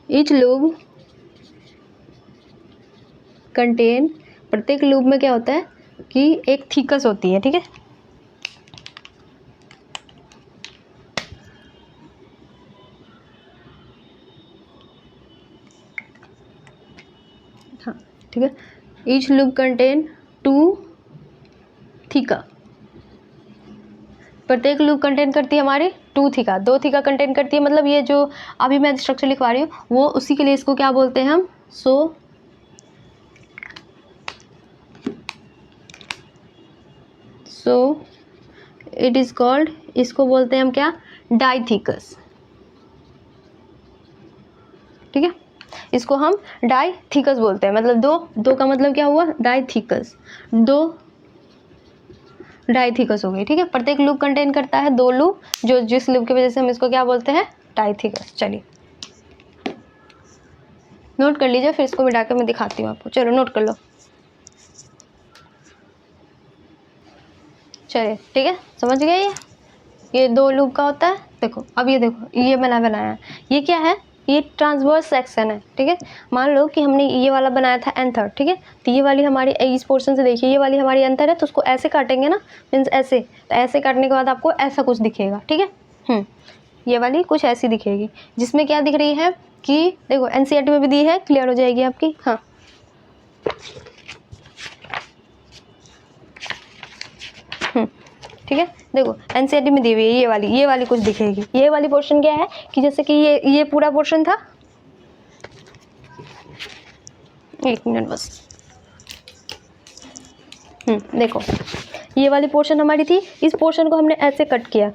Speaker 1: each lobe contain, प्रत्येक लूब में क्या होता है कि एक थीकस होती है। ठीक है, हाँ ठीक है, ईच लूब कंटेन 2 थीका, प्रत्येक लूप कंटेन करती है हमारी 2 थीका, 2 थीका कंटेन करती है। मतलब ये जो अभी मैं स्ट्रक्चर लिखवा रही हूँ वो उसी के लिए इसको क्या बोलते हैं हम, सो इट इज कॉल्ड, इसको बोलते हैं हम क्या, डाइथिकस। ठीक है, इसको हम डाइथिकस बोलते हैं, मतलब दो का मतलब क्या हुआ, डाइथिकस, 2 डाइथिकस हो गई, ठीक है। प्रत्येक लूप कंटेन करता है 2 लूप, जो जिस लूप की वजह से हम इसको क्या बोलते हैं, डाइथिकस। चलिए नोट कर लीजिए, फिर इसको मिटा कर मैं दिखाती हूँ आपको। चलो नोट कर लो, चलिए ठीक है, समझ गए। ये 2 लूप का होता है। देखो अब ये देखो, ये बनाया है, ये क्या है, ये ट्रांसवर्स सेक्शन है, ठीक है। मान लो कि हमने ये वाला बनाया था एंथर, ठीक है, तो ये वाली हमारी इस पोर्शन से देखिए, ये वाली हमारी एंथर है, तो उसको ऐसे काटेंगे ना, मीन्स ऐसे, तो ऐसे काटने के बाद आपको ऐसा कुछ दिखेगा, ठीक है। ये वाली कुछ ऐसी दिखेगी, जिसमें क्या दिख रही है कि देखो एनसीईआरटी में भी दी है, क्लियर हो जाएगी आपकी। हाँ ठीक है, देखो एनसीईआरटी में दी हुई है, ये वाली कुछ दिखेगी। ये वाली पोर्शन क्या है कि जैसे कि ये पूरा पोर्शन था, एक मिनट बस, देखो ये वाली पोर्शन हमारी थी, इस पोर्शन को हमने ऐसे कट किया,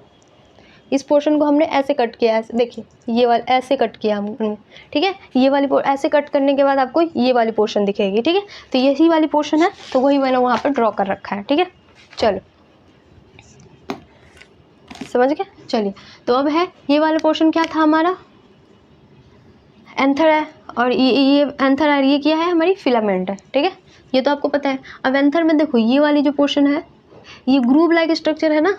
Speaker 1: इस पोर्शन को हमने ऐसे कट किया, ऐसे देखिए, ये वाला ऐसे कट किया हमने, ठीक है। ये वाली ऐसे कट करने के बाद आपको ये वाली पोर्शन दिखेगी, ठीक है। तो यही वाली पोर्शन है, तो वही मैंने वहाँ पर ड्रॉ कर रखा है, ठीक है। चलो समझ गए। चलिए तो अब है ये वाला पोर्शन क्या था हमारा, एंथर है, और ये एंथर है, ये क्या है, हमारी फिलामेंट है, ठीक है, ये तो आपको पता है। अब एंथर में देखो ये वाली जो पोर्शन है, ये ग्रूव लाइक स्ट्रक्चर है ना,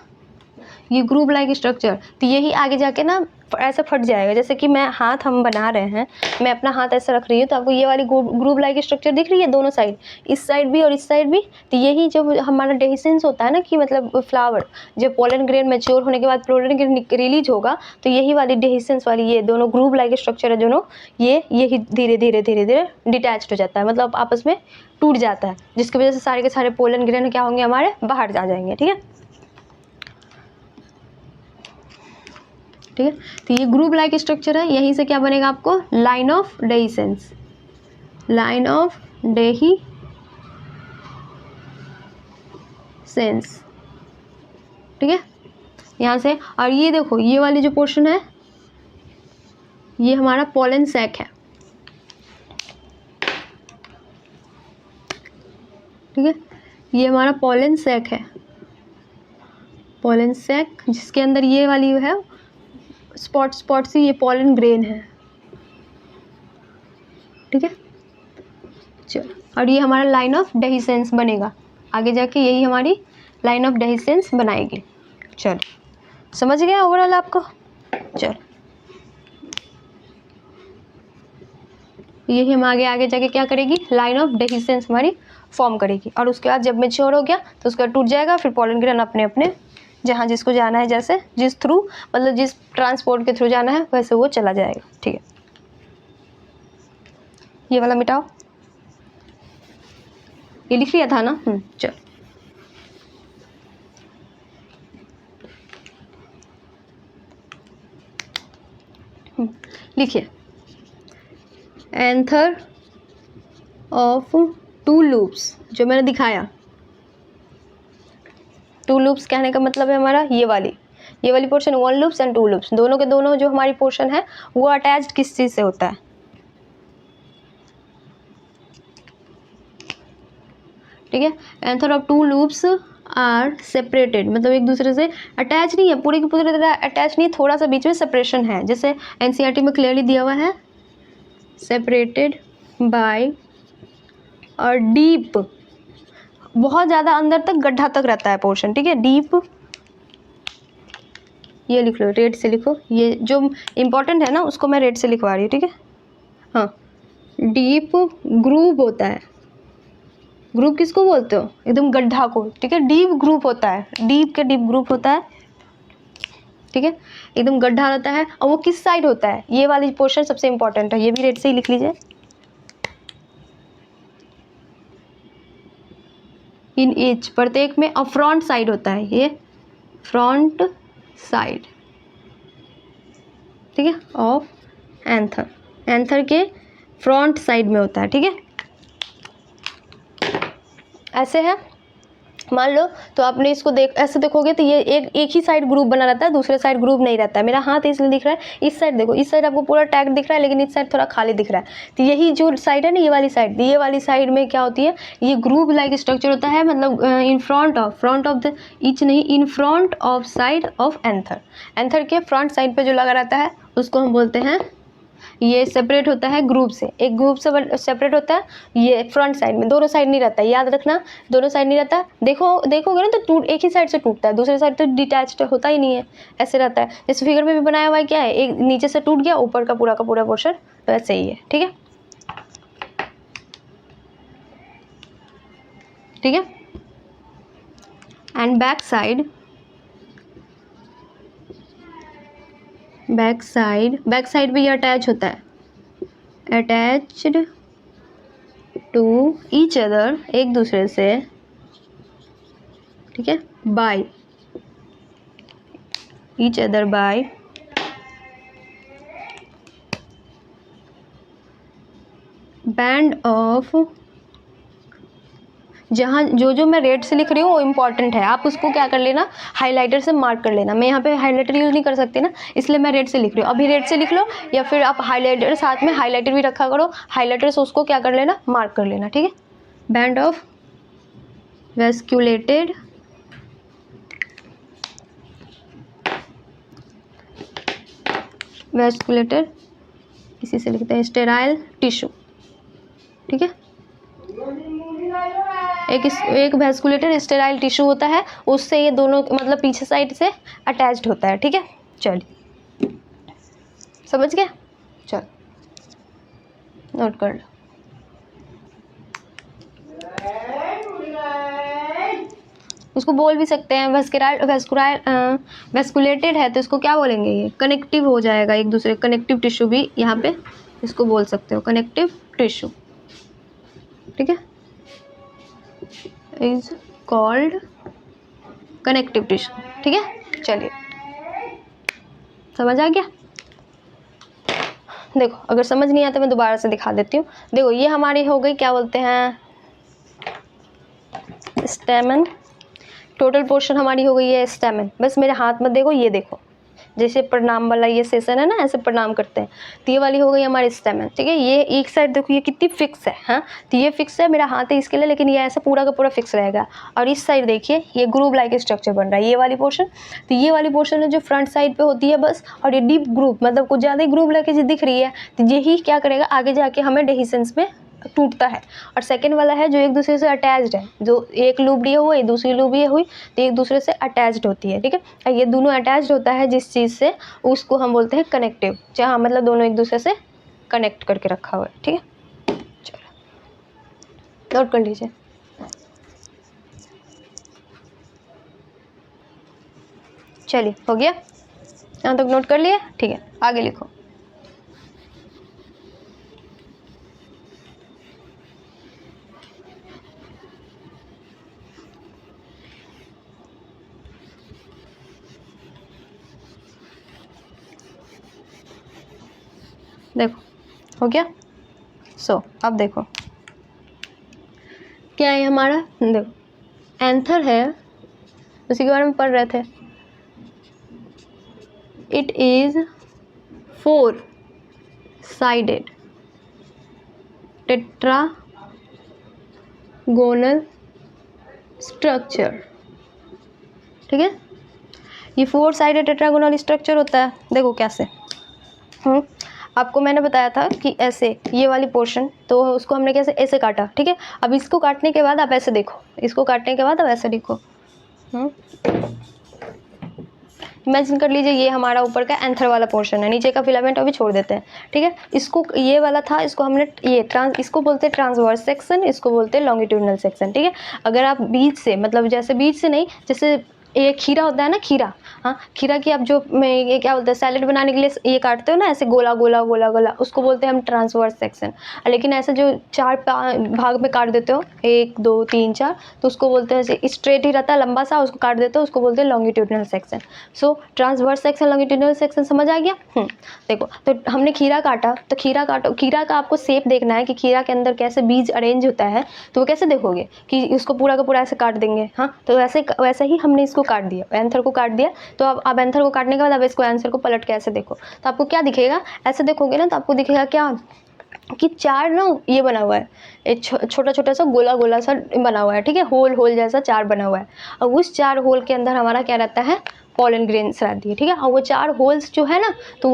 Speaker 1: ये ग्रूव लाइक स्ट्रक्चर, तो यही आगे जाके ना ऐसा फट जाएगा। जैसे कि मैं हाथ हम बना रहे हैं, मैं अपना हाथ ऐसा रख रही हूँ, तो आपको ये वाली ग्रूव लाइक स्ट्रक्चर दिख रही है दोनों साइड, इस साइड भी और इस साइड भी। तो यही जब हमारा डेहिसेंस होता है ना, कि मतलब फ्लावर जब पोलन ग्रेन मैच्योर होने के बाद पोलन ग्रेन रिलीज होगा, तो यही वाली डेहिसेंस वाली ये दोनों ग्रूव लाइक स्ट्रक्चर है दोनों, यही धीरे धीरे धीरे धीरे डिटैच्ड हो जाता है, मतलब आपस में टूट जाता है, जिसकी वजह से सारे के सारे पोलन ग्रेन क्या होंगे, हमारे बाहर आ जाएंगे, ठीक है। ठीक है, तो ये ग्रुप लाइक स्ट्रक्चर है, यहीं से क्या बनेगा आपको, line of dehiscence, line of dehiscence, ठीक है, यहाँ से। और ये देखो ये वाली जो पोर्शन है, ये हमारा पोलन सैक है, ठीक है, ये हमारा पोलन सैक है, पोलन सैक, जिसके अंदर ये वाली है स्पॉट सी, ये पोलन ग्रेन है, ठीक है। चलो, और ये हमारा लाइन ऑफ डेहिसेंस बनेगा, आगे जाके यही हमारी लाइन ऑफ डेहिसेंस बनाएगी। चलो समझ गया ओवरऑल आपको। चलो यही हम आगे जाके क्या करेगी, लाइन ऑफ डेहिसेंस हमारी फॉर्म करेगी, और उसके बाद जब मैच्योर हो गया तो उसका टूट जाएगा, फिर पोलन ग्रेन अपने अपने जहाँ जिसको जाना है, जैसे जिस थ्रू, मतलब जिस ट्रांसपोर्ट के थ्रू जाना है वैसे वो चला जाएगा, ठीक है। ये वाला मिटाओ, ये लिख लिया था ना, चलो लिखिए, एंथर ऑफ 2 लूप्स, जो मैंने दिखाया, 2 लूप्स कहने का मतलब है हमारा ये वाली पोर्शन 1 लूप्स एंड 2 लूप्स, दोनों के दोनों जो हमारी पोर्शन है वो अटैच्ड किस चीज़ से होता है, ठीक है। Anther of 2 lobes are separated, मतलब एक दूसरे से अटैच नहीं है, पूरी की पूरी तरह अटैच नहीं है, थोड़ा सा बीच में सेपरेशन है, जैसे एनसीईआरटी में क्लियरली दिया हुआ है, सेपरेटेड बाय और डीप, बहुत ज़्यादा अंदर तक गड्ढा तक रहता है पोर्शन, ठीक है, डीप, ये लिख लो, रेड से लिखो, ये जो इम्पोर्टेंट है ना उसको मैं रेड से लिखवा रही हूँ, ठीक है। हाँ, डीप ग्रूव होता है, ग्रुप किसको बोलते हो, एकदम गड्ढा को, ठीक है, डीप ग्रुप होता है, डीप के डीप ग्रुप होता है, ठीक है, एकदम गड्ढा रहता है, और वो किस साइड होता है, ये वाली पोर्शन सबसे इंपॉर्टेंट है, ये भी रेड से ही लिख लीजिए, इन ईच, प्रत्येक में, और फ्रंट साइड होता है, ये फ्रंट साइड, ठीक है, ऑफ एंथर, एंथर के फ्रंट साइड में होता है, ठीक है, ऐसे है। मान लो तो आपने इसको ऐसे देखोगे तो ये एक ही साइड ग्रुप बना रहता है, दूसरे साइड ग्रुप नहीं रहता है। मेरा हाथ इसलिए दिख रहा है, इस साइड देखो, इस साइड आपको पूरा टैग दिख रहा है, लेकिन इस साइड थोड़ा खाली दिख रहा है। तो यही जो साइड है ना, ये वाली साइड में क्या होती है, ये ग्रुप लाइक स्ट्रक्चर होता है, मतलब in front of the each नहीं, in front of side of anther के फ्रंट साइड पे जो लगा रहता है उसको हम बोलते हैं, ये सेपरेट होता है ग्रुप से, एक ग्रुप से सेपरेट होता है। ये फ्रंट साइड में दोनों साइड नहीं रहता है, याद रखना, दोनों साइड नहीं रहता। देखोगे ना तो एक ही साइड से टूटता है, दूसरे साइड तो डिटैच्ड होता ही नहीं है, ऐसे रहता है। इस फिगर में भी बनाया हुआ है, क्या है, एक नीचे से टूट गया, ऊपर का पूरा पोर्शन तो ऐसे ही है। ठीक है, ठीक है। एंड बैक साइड भी ये अटैच होता है, अटैच्ड टू ईच अदर, एक दूसरे से, ठीक है, by each other by band of, जहाँ जो मैं रेड से लिख रही हूँ वो इम्पॉर्टेंट है, आप उसको क्या कर लेना, हाइलाइटर से मार्क कर लेना। मैं यहाँ पे हाइलाइटर यूज़ नहीं कर सकती ना, इसलिए मैं रेड से लिख रही हूँ। अभी रेड से लिख लो, या फिर आप हाइलाइटर साथ में हाइलाइटर भी रखा करो, हाइलाइटर से उसको क्या कर लेना, मार्क कर लेना। ठीक है, बैंड ऑफ वेस्क्यूलेटेड इसी से लिखते हैं स्टेराइल टिश्यू। ठीक है, एक वेस्कुलेटेड स्टेराइल टिश्यू होता है, उससे ये दोनों मतलब पीछे साइड से अटैच्ड होता है। ठीक है, चलिए समझ गया, चल नोट कर लो। उसको बोल भी सकते हैं वेस्कुलेटेड है तो इसको क्या बोलेंगे, ये कनेक्टिव हो जाएगा एक दूसरे, कनेक्टिव टिश्यू भी यहाँ पे इसको बोल सकते हो, कनेक्टिव टिश्यू। ठीक है, इज कॉल्ड कनेक्टिव टिश्यू। ठीक है, चलिए समझ आ गया। देखो अगर समझ नहीं आता मैं दोबारा से दिखा देती हूँ। देखो ये हमारी हो गई, क्या बोलते हैं, स्टेमन। टोटल पोर्शन हमारी हो गई है स्टेमन। बस मेरे हाथ में देखो, ये देखो जैसे प्रणाम वाला ये सेशन है ना, ऐसे प्रणाम करते हैं, तो ये वाली हो गई हमारी स्टेमन। ठीक है, ये एक साइड देखो ये कितनी फिक्स है, हाँ तो ये फिक्स है, मेरा हाथ है इसके लिए, लेकिन ये ऐसा पूरा का पूरा फिक्स रहेगा। और इस साइड देखिए ये ग्रुप लाइक स्ट्रक्चर बन रहा है, ये वाली पोर्शन, तो ये वाली पोर्शन है जो फ्रंट साइड पे होती है बस। और ये डीप ग्रुप मतलब कुछ ज़्यादा ही ग्रुप लाइक दिख रही है, तो यही क्या करेगा आगे जाके हमें डेहिसेंस में टूटता है। और सेकंड वाला है जो एक दूसरे से अटैच्ड है, जो एक लूप ये हुई दूसरी लूप ये हुई, तो एक दूसरे से अटैच्ड होती है। ठीक है, ये दोनों अटैच्ड होता है जिस चीज़ से, उसको हम बोलते हैं कनेक्टिव, जहाँ मतलब दोनों एक दूसरे से कनेक्ट करके रखा हुआ है। ठीक है, चलो नोट कर लीजिए। चलिए हो गया, यहाँ तक नोट कर लिया। ठीक है, आगे लिखो। देखो हो गया। अब देखो क्या है हमारा, देखो एंथर है, उसी के बारे में पढ़ रहे थे। It is 4 sided tetragonal structure. ठीक है, ये 4 साइडेड टेट्रागोनल स्ट्रक्चर होता है। देखो कैसे, आपको मैंने बताया था कि ऐसे ये वाली पोर्शन, तो उसको हमने कैसे ऐसे काटा। ठीक है, अब इसको काटने के बाद आप ऐसे देखो, इसको काटने के बाद आप ऐसे देखो, इमेजिन कर लीजिए ये हमारा ऊपर का एंथर वाला पोर्शन है, नीचे का फिलामेंट अभी छोड़ देते हैं। ठीक है, इसको ये वाला था, इसको हमने इसको बोलते हैं ट्रांसवर्स सेक्शन, इसको बोलते हैं लॉन्गिट्यूडनल सेक्शन। ठीक है, अगर आप बीच से मतलब जैसे बीच से नहीं, जैसे ये खीरा होता है ना, खीरा, हाँ, खीरा की आप जो मैं ये क्या बोलते हैं सैलेड बनाने के लिए ये काटते हो ना ऐसे गोला गोला गोला गोला, उसको बोलते हैं हम ट्रांसवर्स सेक्शन। लेकिन ऐसे जो भाग में काट देते हो 1 2 3 4, तो उसको बोलते हैं ऐसे स्ट्रेट ही रहता है लंबा सा, उसको काट देते हो, उसको बोलते हैं लॉन्गिट्यूडनल सेक्शन। सो ट्रांसवर्स सेक्शन, लॉन्गिट्यूडनल सेक्शन समझ आ गया। देखो तो हमने खीरा काटा, तो खीरा काटो, खीरा का आपको शेप देखना है कि खीरा के अंदर कैसे बीज अरेंज होता है। तो वो कैसे देखोगे कि इसको पूरा का पूरा ऐसे काट देंगे, हाँ, तो वैसे ही हमने इसको काट दिया, एंथर को काट दिया। तो अब एंथर को काटने के बाद अब इसको आंसर को पलट के ऐसे देखो, तो आपको क्या दिखेगा, ऐसे देखोगे ना तो आपको दिखेगा क्या कि 4 ना ये बना हुआ है, एक छोटा छोटा सा गोला गोला सा बना हुआ है, ठीक है, होल होल जैसा 4 बना हुआ है। और उस 4 होल के अंदर हमारा क्या रहता है, पॉलन ग्रेन्स रहती है, ठीक है। और वो 4 होल्स जो है ना, तो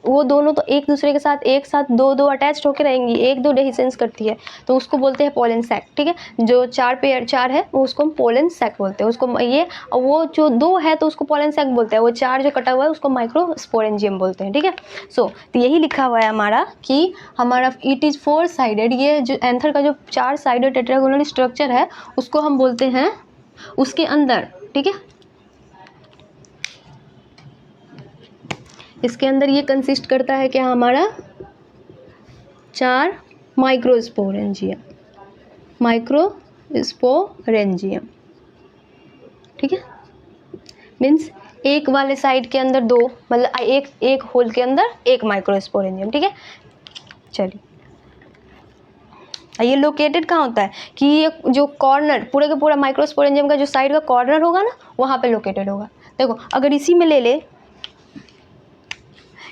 Speaker 1: वो दोनों तो एक दूसरे के साथ एक साथ दो अटैच्ड होकर रहेंगी, 1-2 डेहिसेंस करती है, तो उसको बोलते हैं पॉलन सैक, ठीक है। जो 4 पेयर 4 है वो उसको हम पॉलन सैक बोलते हैं, उसको ये, और वो जो 2 है तो उसको पॉलन सैक बोलते हैं, वो 4 जो कटा हुआ है उसको माइक्रोस्पोरेंजियम बोलते हैं, ठीक है। तो यही लिखा हुआ है हमारा कि हमारा इट इज़ 4 साइडेड, ये जो एंथर का जो 4 साइडेड टेट्रागोनल स्ट्रक्चर है उसको हम बोलते हैं, उसके अंदर, ठीक है, इसके अंदर ये कंसिस्ट करता है क्या हमारा 4 माइक्रोस्पोरेंजियम, माइक्रोस्पोरेंजियम, ठीक है। मीन्स एक वाले साइड के अंदर 2, मतलब एक होल के अंदर 1 माइक्रोस्पोरेंजियम, ठीक है। चलिए, ये लोकेटेड कहाँ होता है कि ये जो कॉर्नर पूरे का पूरा माइक्रोस्पोरेंजियम का जो साइड का कॉर्नर होगा ना वहाँ पे लोकेटेड होगा। देखो अगर इसी में ले ले,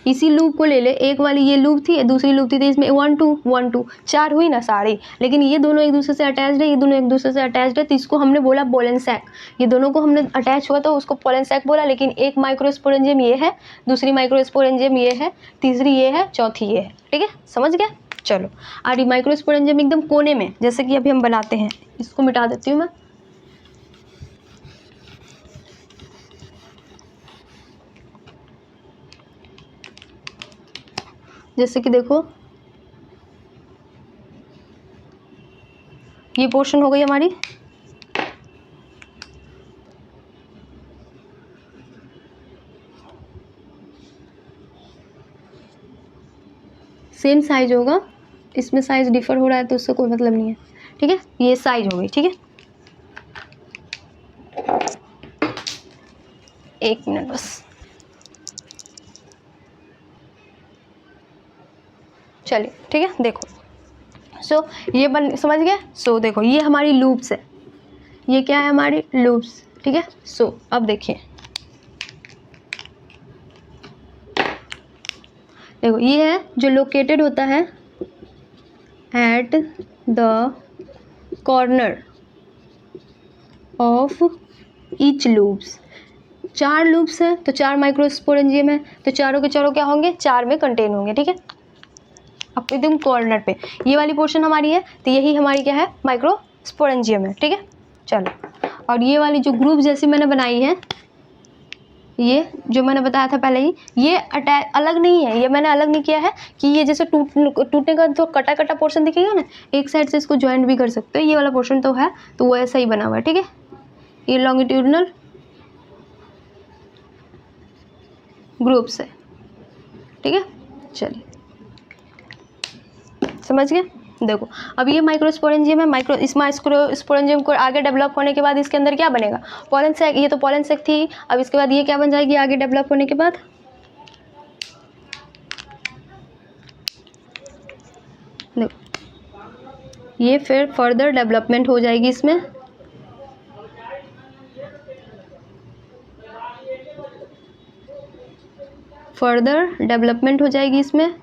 Speaker 1: इसी लूप को ले ले, एक वाली ये लूप थी, दूसरी लूप थी, तो इसमें 1 2 1 2 4 हुई ना सारी, लेकिन ये दोनों एक दूसरे से अटैच्ड है, ये दोनों एक दूसरे से अटैच्ड है, तो इसको हमने बोला पोलन सैक। ये दोनों को हमने अटैच हुआ तो उसको पोलन सैक बोला, लेकिन एक माइक्रोस्पोरेंजियम ये है, दूसरी माइक्रोस्पोरेंजियम ये है, तीसरी ये है, चौथी ये है, ठीक है, समझ गया। चलो, और ये माइक्रोस्पोरेंजियम एकदम कोने में, जैसे कि अभी हम बनाते हैं, इसको मिटा देती हूँ मैं। जैसे कि देखो ये पोर्शन हो गई हमारी, सेम साइज होगा, इसमें साइज डिफर हो रहा है तो उससे कोई मतलब नहीं है, ठीक है। ये साइज हो गई, ठीक है। 1 मिनट बस, चलिए, ठीक है। देखो ये समझ गए। देखो ये हमारी लूप्स है, ये क्या है हमारी लूप्स, ठीक है। अब देखिए, देखो ये है जो लोकेटेड होता है at the corner of each loops. 4 loops है तो 4 माइक्रोस्पोरेंजियम है, तो चारों के चारों क्या होंगे, 4 में कंटेन होंगे, ठीक है। अब एकदम कॉर्नर पे ये वाली पोर्शन हमारी है, तो यही हमारी क्या है, माइक्रोस्पोरेंजियम है, ठीक है। चलो, और ये वाली जो ग्रुप जैसी मैंने बनाई है, ये जो मैंने बताया था पहले ही, ये अटैच अलग नहीं है, ये मैंने अलग नहीं किया है कि ये जैसे टूटने का तो कटा कटा पोर्शन दिखेगा ना, एक साइड से इसको ज्वाइंट भी कर सकते हो, ये वाला पोर्शन तो है, तो वो ऐसा ही बना हुआ है, ठीक है। ये लॉन्गिट्यूडनल ग्रुप्स है, ठीक है। चलिए, समझ गए। देखो अब ये माइक्रोस्पोरेंजियम है, इस माइक्रोस्पोरेंजियम को आगे डेवलप होने के बाद इसके अंदर क्या बनेगा, पोलन सैक। ये तो पोलन सैक थी, अब इसके बाद ये क्या बन जाएगी आगे डेवलप होने के बाद, देखो ये फिर फर्दर डेवलपमेंट हो जाएगी इसमें, फर्दर डेवलपमेंट हो जाएगी इसमें,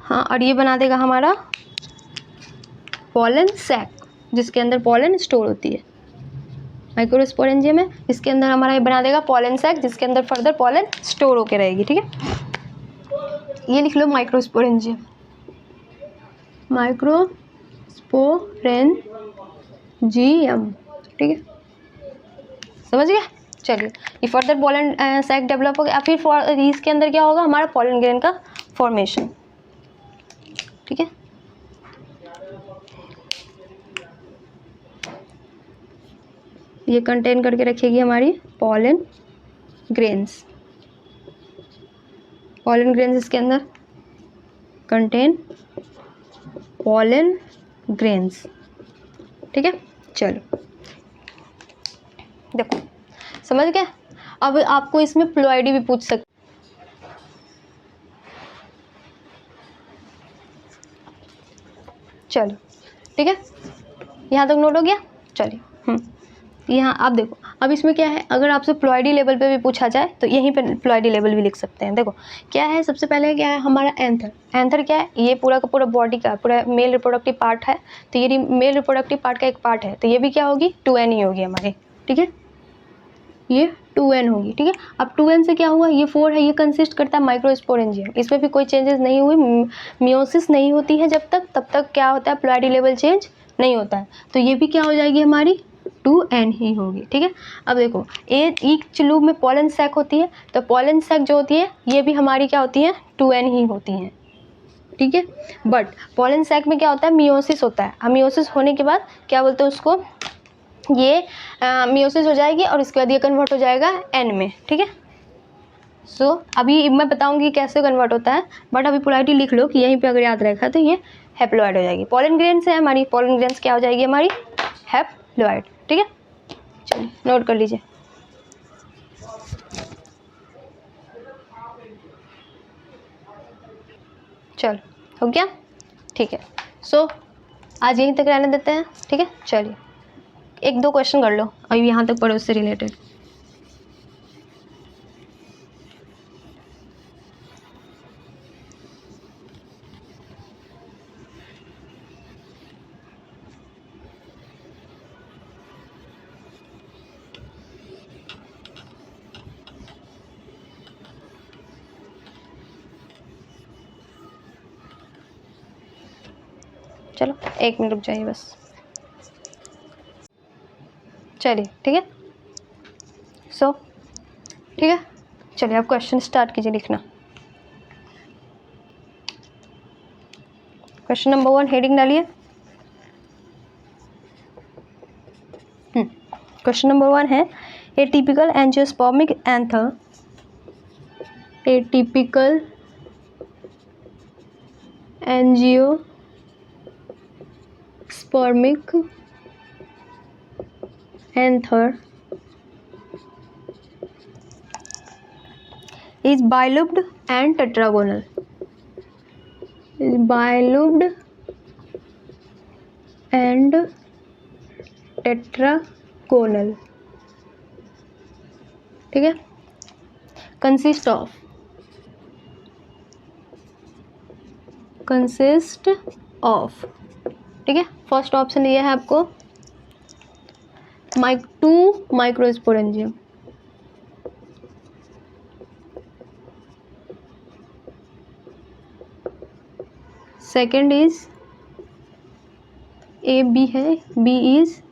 Speaker 1: हाँ। और ये बना देगा हमारा पोलन सैक, जिसके अंदर पोलन स्टोर होती है। माइक्रोस्पोरेंजियम है, इसके अंदर हमारा ये बना देगा पोलन सैक, जिसके अंदर फर्दर पोलन स्टोर होके रहेगी, ठीक है। ये लिख लो माइक्रोस्पोरेंजियम, माइक्रोस्पोरेंजियम, ठीक है, समझ गया। चलिए, ये फर्दर पोलन सैक डेवलप हो गया, फिर इसके अंदर क्या होगा, हमारा पोलन ग्रेन का फॉर्मेशन, ठीक है। ये कंटेन करके रखेगी हमारी पॉलन ग्रेन्स। पॉलन ग्रेन्स इसके अंदर कंटेन पॉलन ग्रेन्स। ठीक है, चलो देखो समझ गए। अब आपको इसमें प्लॉइडी भी पूछ सकते, चलो ठीक है, यहाँ तक नोट हो गया। चलिए यहाँ आप देखो, अब इसमें क्या है, अगर आपसे प्लॉइडी लेवल पे भी पूछा जाए तो यहीं पे प्लॉइडी लेवल भी लिख सकते हैं। देखो क्या है, सबसे पहले क्या है हमारा एंथर। एंथर क्या है, ये पूरा का पूरा बॉडी का पूरा मेल रिप्रोडक्टिव पार्ट है, तो ये मेल रिप्रोडक्टिव पार्ट का एक पार्ट है, तो ये भी क्या होगी 2n ही होगी हमारे। ठीक है, ये 2n होगी। ठीक है, अब 2n से क्या हुआ, ये 4 है, ये कंसिस्ट करता है माइक्रोस्पोरेंजियम। इसमें भी कोई चेंजेस नहीं हुई, मियोसिस नहीं होती है जब तक, तब तक क्या होता है प्लॉइडी लेवल चेंज नहीं होता है, तो ये भी क्या हो जाएगी हमारी 2n ही होगी। ठीक है, अब देखो ईच लूप में पॉलन सैक होती है, तो पॉलन सैक जो होती है ये भी हमारी क्या होती है 2n ही होती हैं। ठीक है, बट पॉलन सैक में क्या होता है मियोसिस होता है। अब मियोसिस होने के बाद क्या बोलते हैं उसको, ये मियोसिस हो जाएगी और इसके बाद ये कन्वर्ट हो जाएगा n में। ठीक है, सो अभी मैं बताऊंगी कैसे कन्वर्ट होता है, बट अभी प्लॉइडी लिख लो कि यहीं पे अगर याद रखा तो ये हैप्लॉइड हो जाएगी। पॉलन ग्रेन्स है हमारी, पॉलन ग्रेन्स क्या हो जाएगी हमारी हैप्लॉइड। ठीक है, चलिए नोट कर लीजिए। चलो हो गया, ठीक है। सो आज यहीं तक रहने देते हैं। ठीक है, चलिए एक दो क्वेश्चन कर लो अभी यहाँ तक पढ़ो उससे रिलेटेड। चलो 1 मिनट रुक जाइए बस। चलिए ठीक है, सो ठीक है, चलिए आप क्वेश्चन स्टार्ट कीजिए लिखना। क्वेश्चन नंबर 1 हेडिंग डालिए। क्वेश्चन नंबर 1 है ए typical angiospermic anther, A typical angiospermic anther is bilobed and tetragonal. Is bilobed and tetragonal. ठीक है, consist of ठीक है, फर्स्ट ऑप्शन ये है आपको 2 microsporangium, second is A B है, बी इज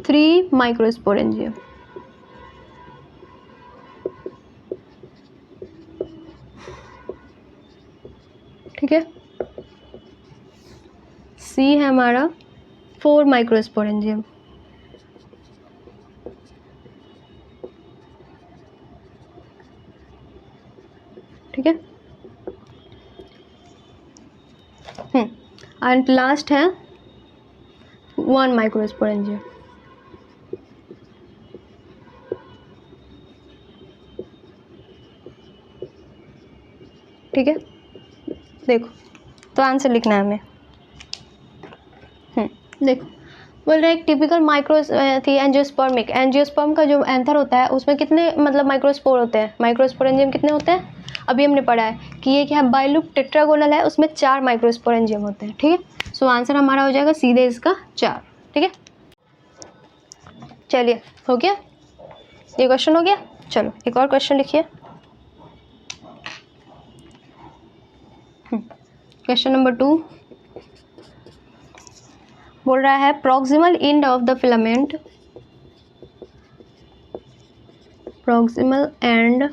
Speaker 1: 3 माइक्रोस्पोरेंजियम। ठीक है, सी है हमारा 4 माइक्रोस्पोरेंजियम। ठीक है, एंड लास्ट है 1 माइक्रोस्पोरेंजियम। ठीक है, देखो तो आंसर लिखना है हमें। देखो बोल रहे एक टिपिकल माइक्रो थी एंजियोस्पर्मिक, एंजियोस्पर्म का जो एंथर होता है उसमें कितने मतलब माइक्रोस्पोर होते हैं, माइक्रोस्पोरेंजियम कितने होते हैं, अभी हमने पढ़ा है कि ये क्या है बाइलूप टेट्रागोनल है, उसमें 4 माइक्रोस्पोरेंजियम होते हैं। ठीक है, सो आंसर हमारा हो जाएगा सीधे इसका 4। ठीक है, चलिए हो गया, ये क्वेश्चन हो गया। चलो एक और क्वेश्चन लिखिए। क्वेश्चन नंबर 2 बोल रहा है proximal end of the filament, proximal end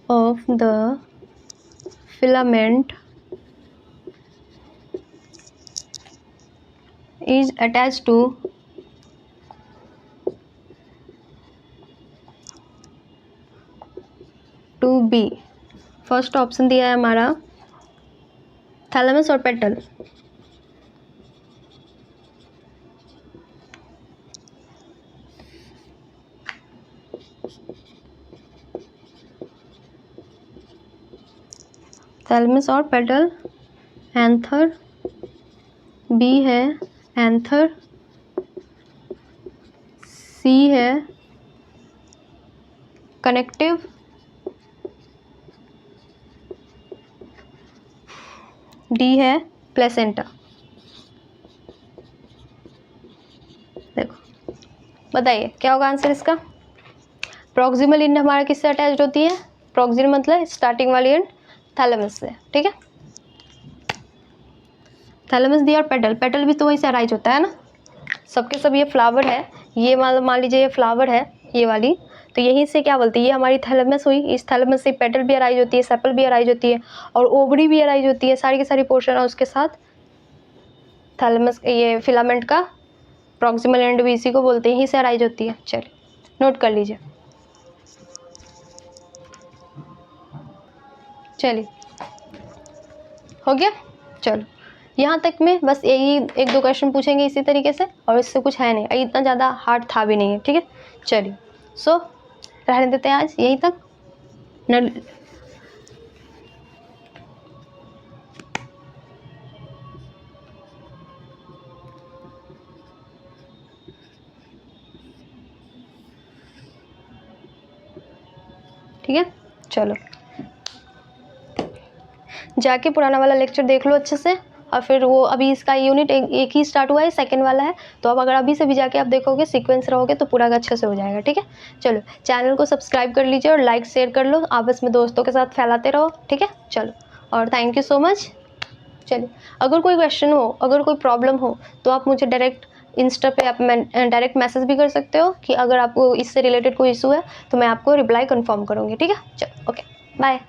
Speaker 1: of the filament is attached to B। First option दिया है हमारा थैलेमस और पेटल। थैलेमस और पेटल, एंथर बी है, एंथर सी है, कनेक्टिव डी है, प्लेसेंटा। देखो बताइए क्या होगा आंसर इसका। प्रॉक्सिमल एंड हमारा किससे अटैच्ड होती है, प्रॉक्सिमल मतलब स्टार्टिंग वाली एंड थैलेमस से, ठीक है। थैलेमस दी और पेटल, पेटल भी तो वहीं से अराइज होता है ना, सबके सब ये फ्लावर है, ये मान लीजिए ये फ्लावर है ये वाली, तो यहीं से क्या बोलती है, ये हमारी थैलेमस हुई, इस थैलेमस से पेटल भी अराइज होती है, सेपल भी अराइज होती है और ओवरी भी अराइज होती है, सारी की सारी पोर्शन है उसके साथ थैलेमस, ये फिलामेंट का प्रॉक्सिमल एंड भी इसी को बोलते हैं, यहीं से अराइज होती है। चलिए नोट कर लीजिए। चलिए हो गया। चलो यहाँ तक में बस यही एक दो क्वेश्चन पूछेंगे इसी तरीके से, और इससे कुछ है नहीं, इतना ज़्यादा हार्ड था भी नहीं है, ठीक है। चलिए सो रहने देते हैं आज यहीं तक न। ठीक है चलो जाके पुराना वाला लेक्चर देख लो अच्छे से, और फिर वो अभी इसका यूनिट एक ही स्टार्ट हुआ है, सेकंड वाला है, तो अब अगर अभी से भी जाके आप देखोगे सीक्वेंस रहोगे तो पूरा अच्छे से हो जाएगा, ठीक है। चलो चैनल को सब्सक्राइब कर लीजिए और लाइक शेयर कर लो, आपस में दोस्तों के साथ फैलाते रहो, ठीक है। चलो और थैंक यू सो मच। चलिए अगर कोई क्वेश्चन हो, अगर कोई प्रॉब्लम हो तो आप मुझे डायरेक्ट इंस्टा पे आप डायरेक्ट मैसेज भी कर सकते हो कि अगर आपको इससे रिलेटेड कोई इशू है तो मैं आपको रिप्लाई कंफर्म करूँगी, ठीक है। चलो ओके बाय।